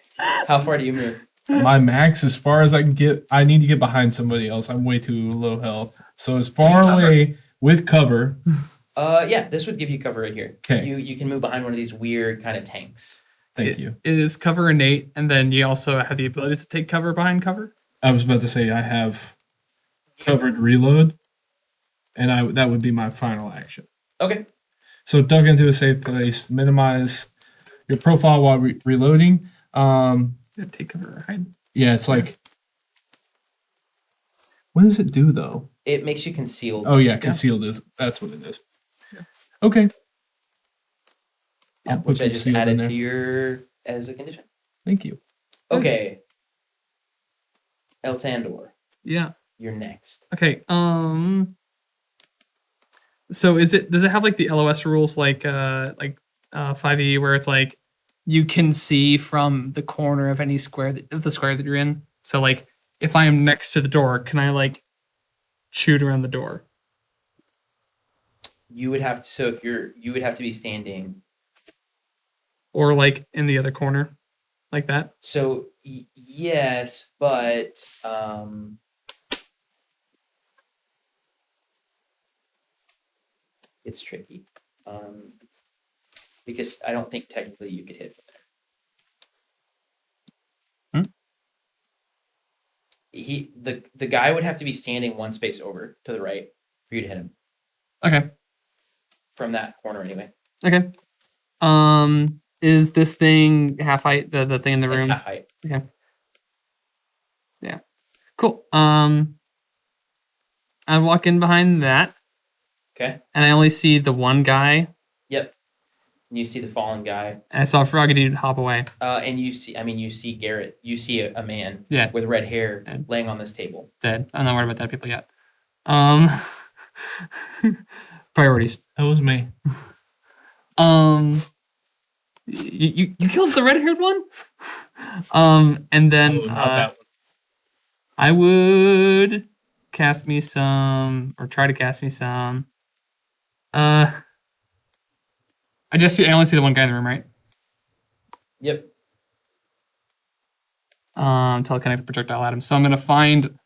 How far do you move? My max, as far as I can get, I need to get behind somebody else. I'm way too low health. So as far away with cover. Yeah, this would give you cover right here. 'Kay. You can move behind one of these weird kind of tanks. Thank you. It is cover innate, and then you also have the ability to take cover behind cover. I was about to say I have covered reload, and that would be my final action. Okay. So duck into a safe place, minimize your profile while reloading. Yeah, take cover or hide. Yeah, it's like, what does it do though? It makes you concealed. Oh yeah, concealed that's what it is. Okay. Yeah, I'll put which I just concealed in added there. to your as a condition. Thank you. Okay. Elthandor, Yeah. you're next. Okay. So does it have like the LOS rules like 5e where it's like you can see from the corner of any square of the square that you're in? So like if I am next to the door, can I like shoot around the door? You would have to. So if you would have to be standing. Or like in the other corner, like that? So yes, but it's tricky because I don't think technically you could hit from there. The guy would have to be standing one space over to the right for you to hit him. Okay. From that corner anyway. Okay. Is this thing half height? The thing in the room? It's half height. Okay. Yeah. Cool. I walk in behind that. Okay. And I only see the one guy. Yep. And you see the fallen guy. And I saw Froggy Dude hop away. And you see Garrett. You see a man with red hair laying on this table. Dead. I'm not worried about dead people yet. Priorities. That was me. You killed the red-haired one? And then not that one. I would cast me some, or try to cast me some. I only see the one guy in the room, right? Yep. Telekinetic projectile at him. So I'm gonna find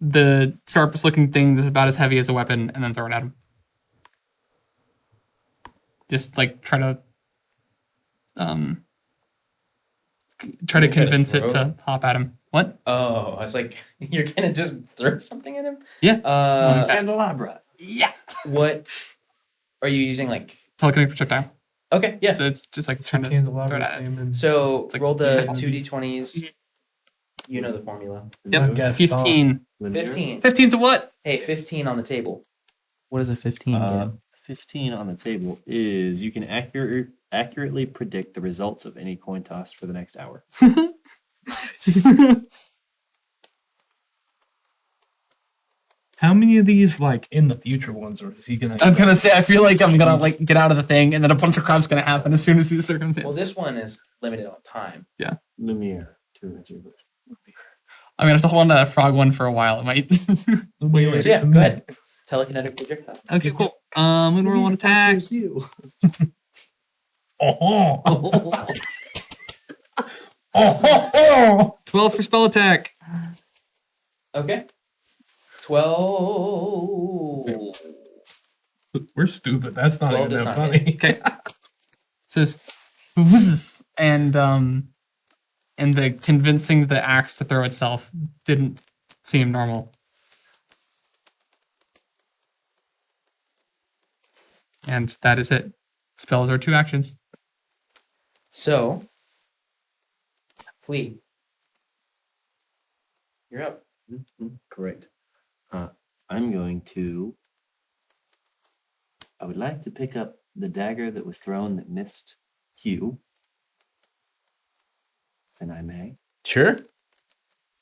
the sharpest looking thing that's about as heavy as a weapon, and then throw it at him. Just like try to convince it to hop at him. What? Oh, I was like, you're gonna just throw something at him? Yeah. Candelabra. Yeah. What are you using? Like Telekinetic projectile. Okay, yeah. So it's just like trying to throw it at it. So like roll the yeah. 2d20s. You know the formula. Yep. 15. 15. 15 to what? Hey, 15 on the table. What does a 15 get? 15 on the table is you can accurately predict the results of any coin toss for the next hour. How many of these like in the future ones, or is he gonna? I was gonna say I feel like I'm gonna like get out of the thing, and then a bunch of crap's gonna happen as soon as the circumstance. Well, this one is limited on time. Yeah. Lumiere to answer your question. I'm gonna have to hold on to that frog one for a while. It might. So yeah, go ahead. Telekinetic projectile. Okay, cool. I'm gonna roll an attack. You. Oh. 12 for spell attack. Okay. 12. We're stupid. That's not 12 even does that not funny. Okay. Says, "Wzzz," and the convincing the axe to throw itself didn't seem normal. And that is it. Spells are 2 actions. So, Flea. You're up. Correct. I'm going to. I would like to pick up the dagger that was thrown that missed Hugh. If I may. Sure.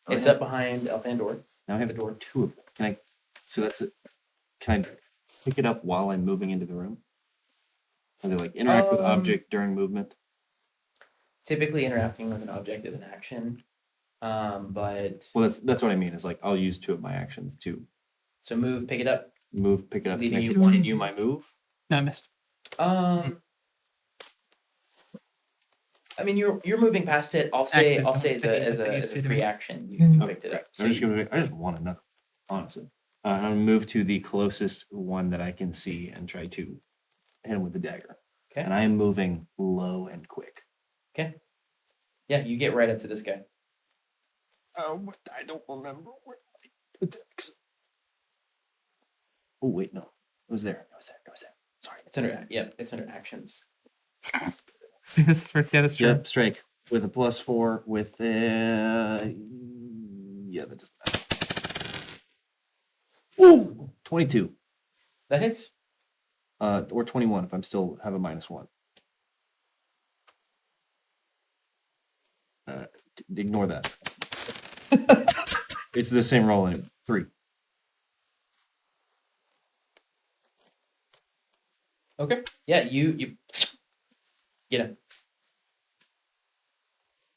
Oh, It's yeah. up behind Elthandor. Now I have The door. 2 of them. Can I? So that's it. Can I pick it up while I'm moving into the room? Or they like interact with object during movement? Typically interacting with an object is an action. But Well, that's what I mean. Is like I'll use 2 of my actions to so move, pick it up. move, pick it up. Leave Can I you continue my move? No, I missed. I mean, you're moving past it. I'll say Axes don't as behave a like they used to, do free they? action. You Mhm. picked it up. So I just want another, honestly. I'm gonna move to the closest one that I can see and try to hit him with the dagger. Okay. And I am moving low and quick. okay. Yeah, you get right up to this guy. Oh, I don't remember where my attacks. Oh wait, no, it was there. Sorry. It's under it's under actions. This is first. Yeah, that's true. Yep, strike with a +4 with yeah, that doesn't matter. Ooh, 22. That hits. Or 21 if I'm still have a -1. Ignore that. It's the same roll anyway. 3. Okay. Yeah, you get him.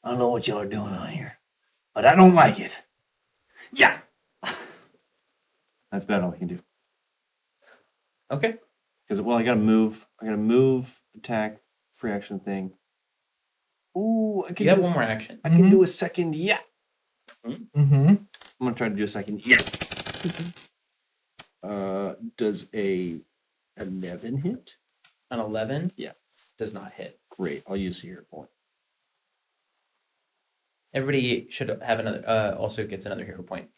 I don't know what y'all are doing on here, but I don't like it. Yeah. That's about all I can do. Okay. Because I gotta move. Attack, free action thing. Ooh, I can You have do, one more action. I can do a second. Yeah, Mm-hmm. I'm gonna try to do a second. Yeah. Does a 11 hit? An 11. Yeah. Does not hit. Great. I'll use the hero point. Everybody should have another. Also gets another hero point.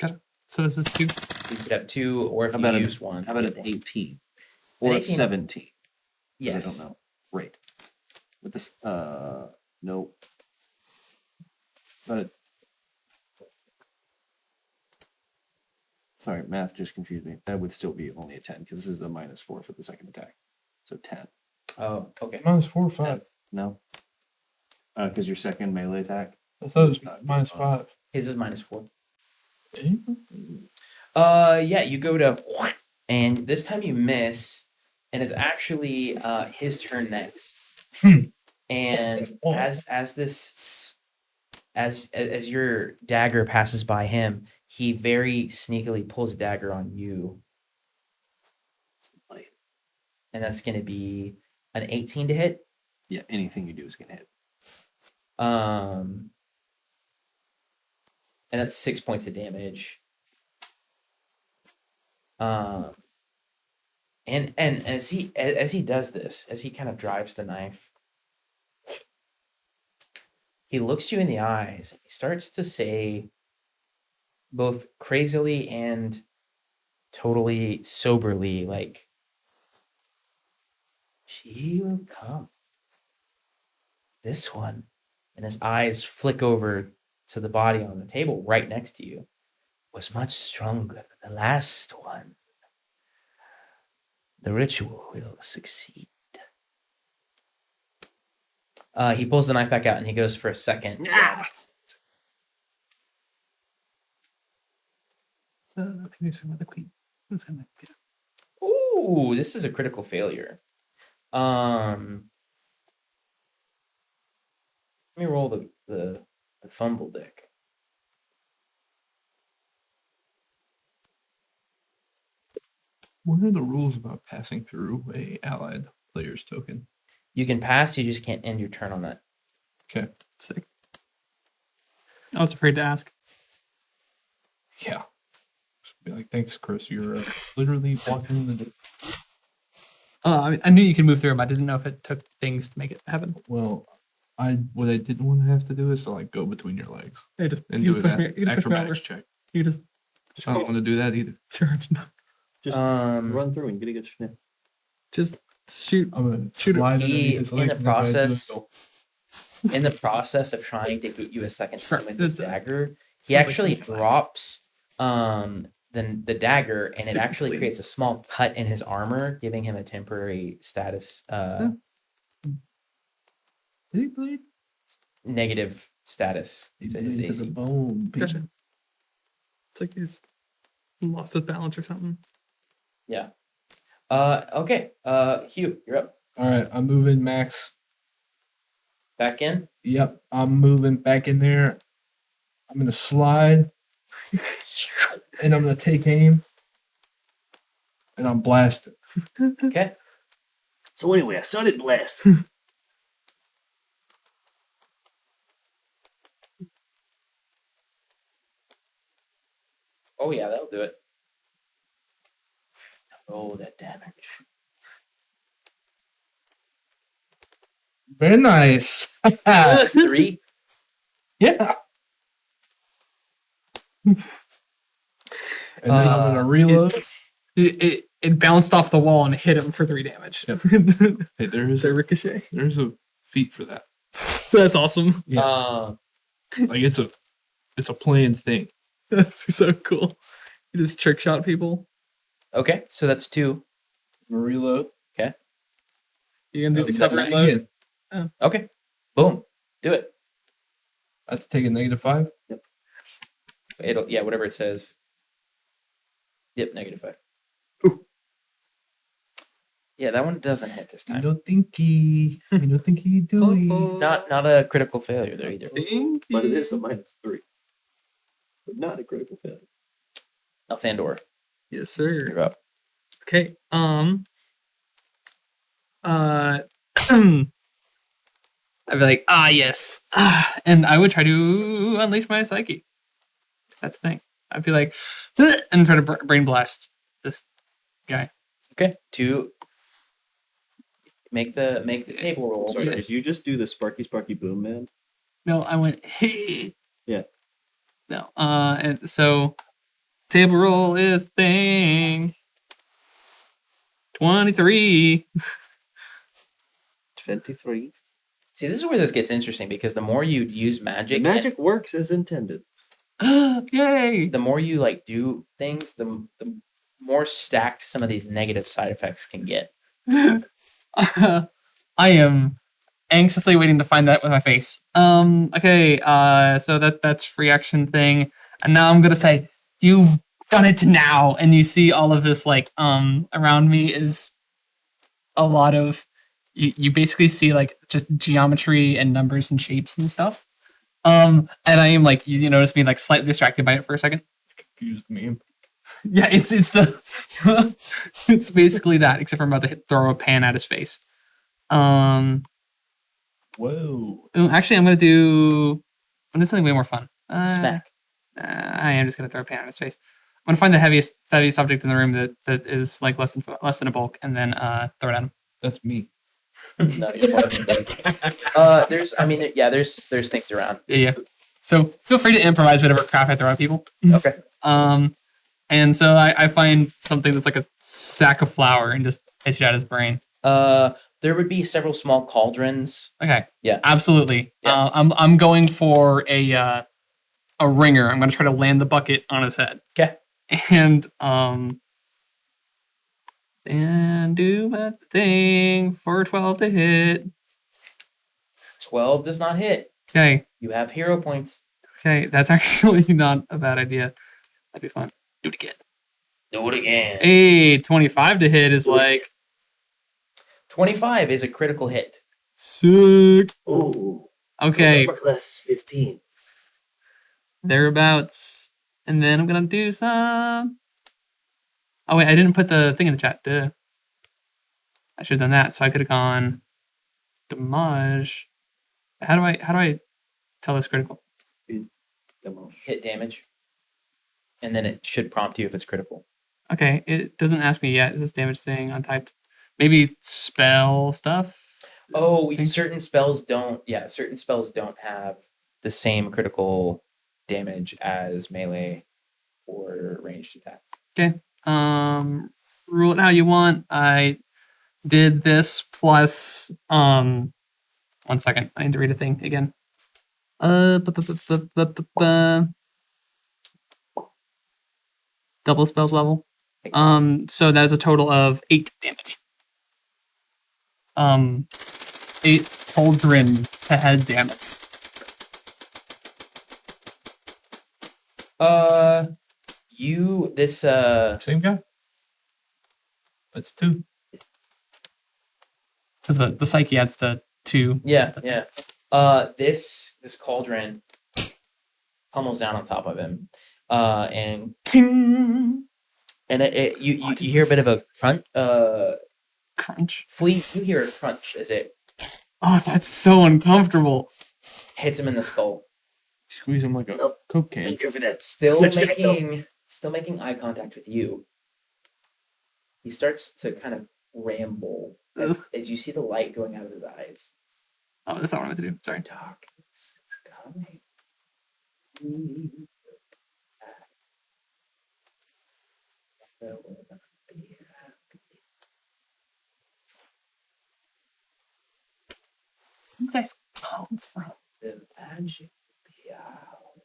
So this is 2. So you should have 2, or if How you about used one. How about you an get one. 18 An or a 18. 17? 'Cause Yes. I don't know. Great. With this, no. But sorry, math just confused me. That would still be only a 10 because this is a -4 for the second attack. So 10. Oh, okay. -4 or 5. No. Because your second melee attack. I thought it was It's not -5. His is -4. Eh? Yeah, you go to, and this time you miss, and it's actually his turn next. And as your dagger passes by him, he very sneakily pulls a dagger on you, and that's going to be an 18 to hit. Yeah, anything you do is going to hit. And that's 6 points of damage. And as he does this, as he kind of drives the knife, he looks you in the eyes and he starts to say, both crazily and totally soberly, like, she will come. This one. And his eyes flick over to the body on the table right next to you. Was much stronger than the last one. The ritual will succeed. He pulls the knife back out and he goes for a second. The queen. Who's gonna get it? Ooh, this is a critical failure. Let me roll the fumble deck. What are the rules about passing through a allied player's token? You can pass, you just can't end your turn on that. Okay. Sick. I was afraid to ask. Yeah. Be like, thanks, Chris. You're literally walking the. I knew you could move through them. I didn't know if it took things to make it happen. Well, what I didn't want to have to do is to like go between your legs You just, and you do just push me, an you just push me over. acrobatics check. You just I don't want to do that either. charge. Just Um, run through and get a good sniff. Just shoot. I'm gonna Shoot it. slide He, underneath his in legs the and if I do it, process, go, in the process of trying to get you a second Sure, time with his it's, dagger, he sounds like actually a plan. drops the dagger, and it Super actually clean. creates a small cut in his armor, giving him a temporary status Did he bleed? negative status He to his bleed to the AC. bone. Gotcha. It's like he's lost his balance or something. Yeah. Okay. Hugh, you're up. All right, I'm moving Max. Back in. Yep, I'm moving back in there. I'm gonna slide, and I'm gonna take aim, and I'm blasting. Okay. So anyway, I started blast. Oh yeah, that'll do it. Oh, that damage. Very nice. 3. Yeah. And then I'm gonna reload. It bounced off the wall and hit him for 3 damage. Yep. Hey, there's The ricochet. there's a feat for that. That's awesome. Yeah. Like it's a planned thing. That's so cool. You just trick shot people. Okay, so that's 2. I'm gonna reload. You gonna do the Is cover that reload? again? Okay, boom, do it. I have to take a -5. It'll whatever it says. Yep, -5. Ooh. Yeah, that one doesn't hit this You time. don't think he do it. Not a critical failure there either. But it is a -3. But not a critical failure. Elthandor, Yes, sir. you're up. Okay. I'd be like, yes. And I would try to unleash my psyche. If that's the thing. I'd be like, and try to brain blast this guy. Okay, 2. Make the table roll. Sorry, for- did you just do the Sparky Sparky Boom Man? No, I went, hey. Yeah. No. And so table roll is thing. 23. 23. See, this is where this gets interesting because the more you use The magic, magic works as intended. Yay. the more you like do things, the more stacked some of these negative side effects can get. I am anxiously waiting to find that with my face. Okay, so that's free action thing. And now I'm gonna say, you've done it now, and you see all of this like around me is a lot of you basically see like just geometry and numbers and shapes and stuff. And I am like you notice me like slightly distracted by it for a second. Confused meme. Yeah, it's the it's basically that, except for I'm about to throw a pan at his face. Whoa. Actually, I'm gonna do something way more fun. Smack. I am just gonna throw a pan at his face. I'm gonna find the heaviest object in the room that is like less than a bulk, and then throw it at him. That's me. No, you're fucking dead. There's things around. Yeah. So feel free to improvise whatever crap I throw at people. Okay. And so I find something that's like a sack of flour and just pitch it at his brain. There would be several small cauldrons. Okay. Yeah. Absolutely. Yeah. I'm going for a ringer. I'm gonna try to land the bucket on his head. Okay. And do my thing for 12 to hit. 12 does not hit. Okay. You have hero points. Okay. That's actually not a bad idea. That'd be fun. Do it again. Do it again. Hey, 25 to hit is like 25 is a critical hit. sick. Ooh. Okay. So armor class is 15. Thereabouts. And then I'm gonna do some. Oh wait, I didn't put the thing in the chat. Duh. I should have done that. So I could have gone damage. How do I tell this critical? Hit damage. And then it should prompt you if it's critical. Okay, it doesn't ask me yet. Is this damage thing untyped? Maybe spell stuff. Oh, Thanks. certain spells don't have the same critical damage as melee or ranged attack. Okay. Rule it how you want. I did this plus 1 second. I need to read a thing again. Double spells level. So that's a total of 8 damage. 8 cauldron to head damage. Same guy. That's 2. Because the psyche adds the 2. Yeah. This cauldron pummels down on top of him, and ting, and you hear a bit of a crunch, Crunch. Flea, you hear a crunch as it Oh, that's so uncomfortable. hits him in the skull. Squeeze him like a Nope. Coke can. Thank you for that. Still Let's check it out. making eye contact with you. He starts to kind of ramble as you see the light going out of his eyes. Oh, that's not what I meant to do. Sorry. Darkness is coming. There will not be happy. Where you guys come from? The magic will be out.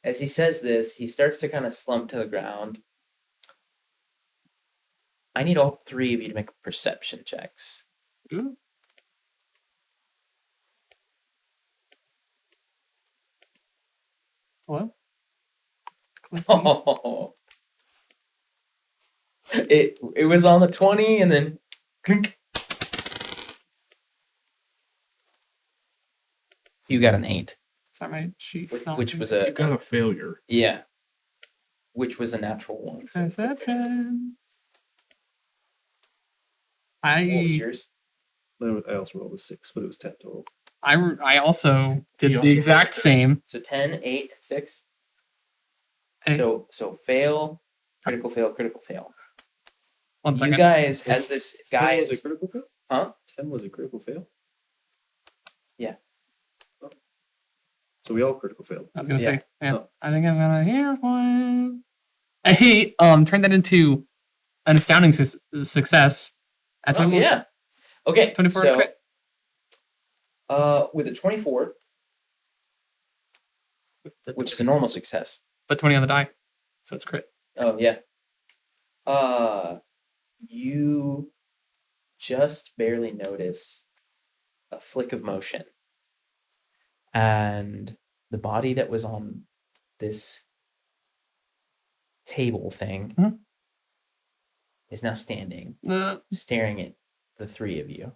As he says this, he starts to kind of slump to the ground. I need all three of you to make perception checks. Ooh. Hello? Oh, it was on the 20 and then clink. You got an 8, Sorry, my sheet. which was You got a failure. yeah, which was a natural 1. So Perception. what was I yours? I also rolled a 6, but it was 10 total. I also did He the also exact failed. same. So 10, 8, and 6. Hey. So fail, critical fail, critical fail. 1 You second. guys, as this 10 was guys, a critical fail? huh? 10 was a critical fail? Yeah. Oh. So we all critical failed. I was gonna Yeah. say, yeah. Oh. I think I'm gonna hear one. Hey, turn that into an astounding success. At Oh 21. yeah. Okay. 24 so, crit. with a 24, which is a normal success. But 20 on the die, so it's crit. Oh yeah. You just barely notice a flick of motion, and the body that was on this table thing Mhm. is now standing, Uh, staring at the three of you.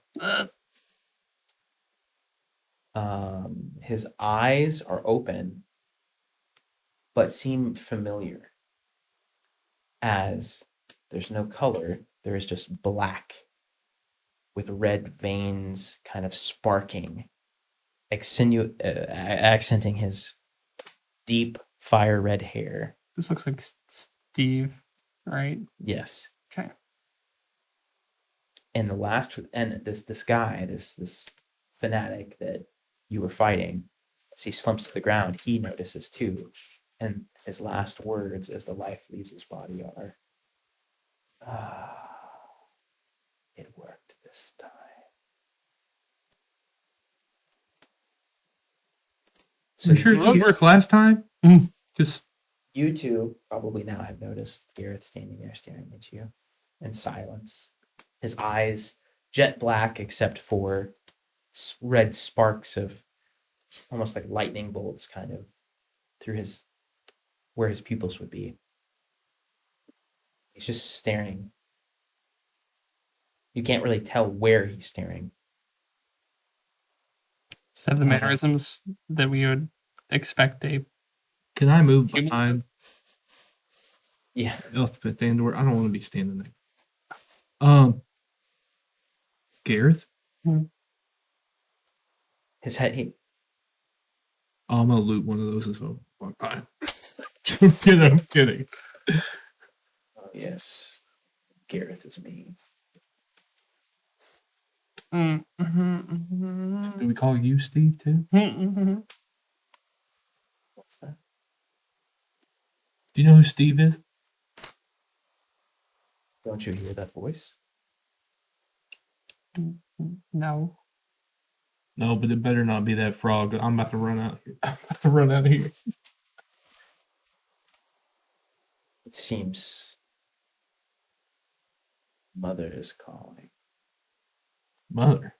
uh, His eyes are open, but seem familiar, as there's no color. There is just black with red veins kind of sparking, accenting his deep fire red hair. this looks like Steve, right? Yes. Okay. And this guy, this fanatic that you were fighting, as he slumps to the ground, he notices too. And his last words as the life leaves his body are, it worked this time. So you sure it didn't these- work last time? Mm. Because You two probably now have noticed Gareth standing there staring at you in silence. His eyes jet black except for red sparks of almost like lightning bolts kind of through where his pupils would be. He's just staring. You can't really tell where he's staring. Does it have the mannerisms that we would expect a can I move Human- behind Yeah. Elspeth Andor? I don't want to be standing there. Gareth? His head, Oh, I'm gonna loot one of those as well. Walk by. I'm kidding. oh yes, Gareth is me. Mm, mhm, Do we call you Steve too? mhm. What's that? Do you know who Steve is? Don't you hear that voice? No. No, but it better not be that frog. I'm about to run out here. I'm about to run out of here. It seems Mother is calling. Mother.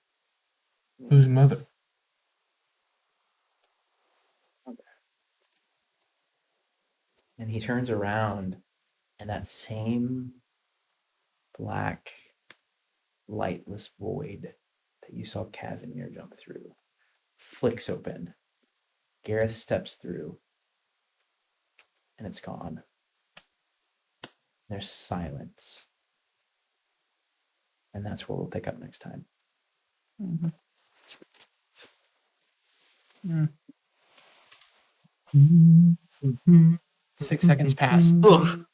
Who's mother? And he turns around, and that same black, lightless void that you saw Casimir jump through flicks open. Gareth steps through, and it's gone. There's silence and that's where we'll pick up next time. Mhm. 6 seconds pass. Ugh.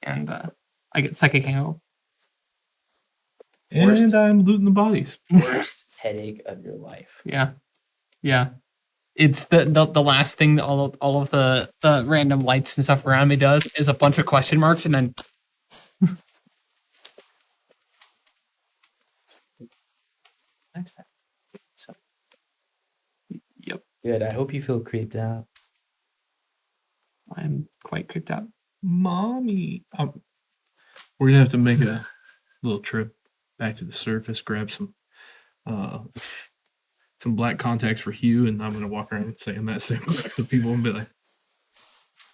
And I get psychic hangover. And Worst. I'm looting the bodies. Worst headache of your life. Yeah. It's the last thing that all of the random lights and stuff around me does is a bunch of question marks, and then Next time. So yep, good. I hope you feel creeped out. I'm quite creeped out. Mommy. We're gonna have to make a little trip back to the surface, grab some black contacts for Hugh, and I'm gonna walk around saying that same crap to people and be like,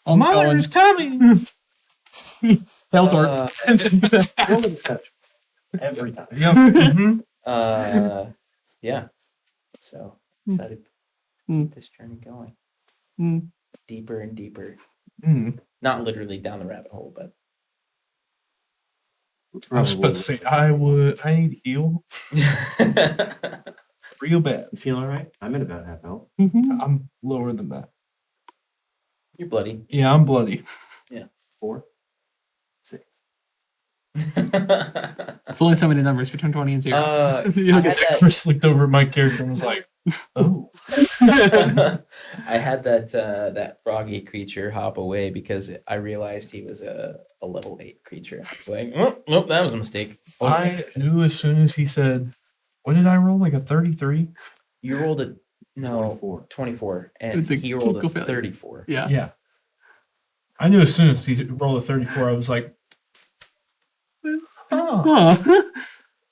"Mother's coming!" Hell's Roll a deception every time. Yep. Mhm. Yeah. So excited to keep this journey going deeper and deeper. Not literally down the rabbit hole, but I was about to say I need heal real bad. You feel all right? I'm at about half health. I'm lower than that. you're bloody. Yeah, I'm bloody. 4, 6. It's only so many numbers between 20 and 0. I You'll had get Chris looked over at my character and was like, "Oh." I had that froggy creature hop away because I realized he was a level 8 creature. I was like, oh, nope, that was a mistake. I knew as soon as he said, "What did I roll? Like a 33?" You rolled a 24, and It's a he rolled a critical failure. 34. Yeah. Yeah. I knew as soon as he rolled a 34, I was like, "Oh." Huh.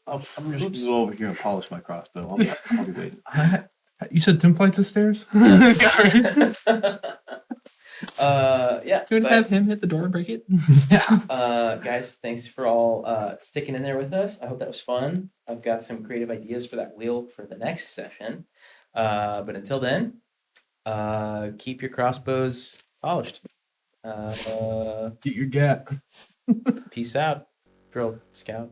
I'm just going to go over here and polish my crossbow. I'll be waiting. You said 10 flights of stairs? Yeah. Yeah. Do we just but, have him hit the door and break it? guys, thanks for all sticking in there with us. I hope that was fun. I've got some creative ideas for that wheel for the next session. But until then, keep your crossbows polished. Get your gat. Peace out, Girl Scout.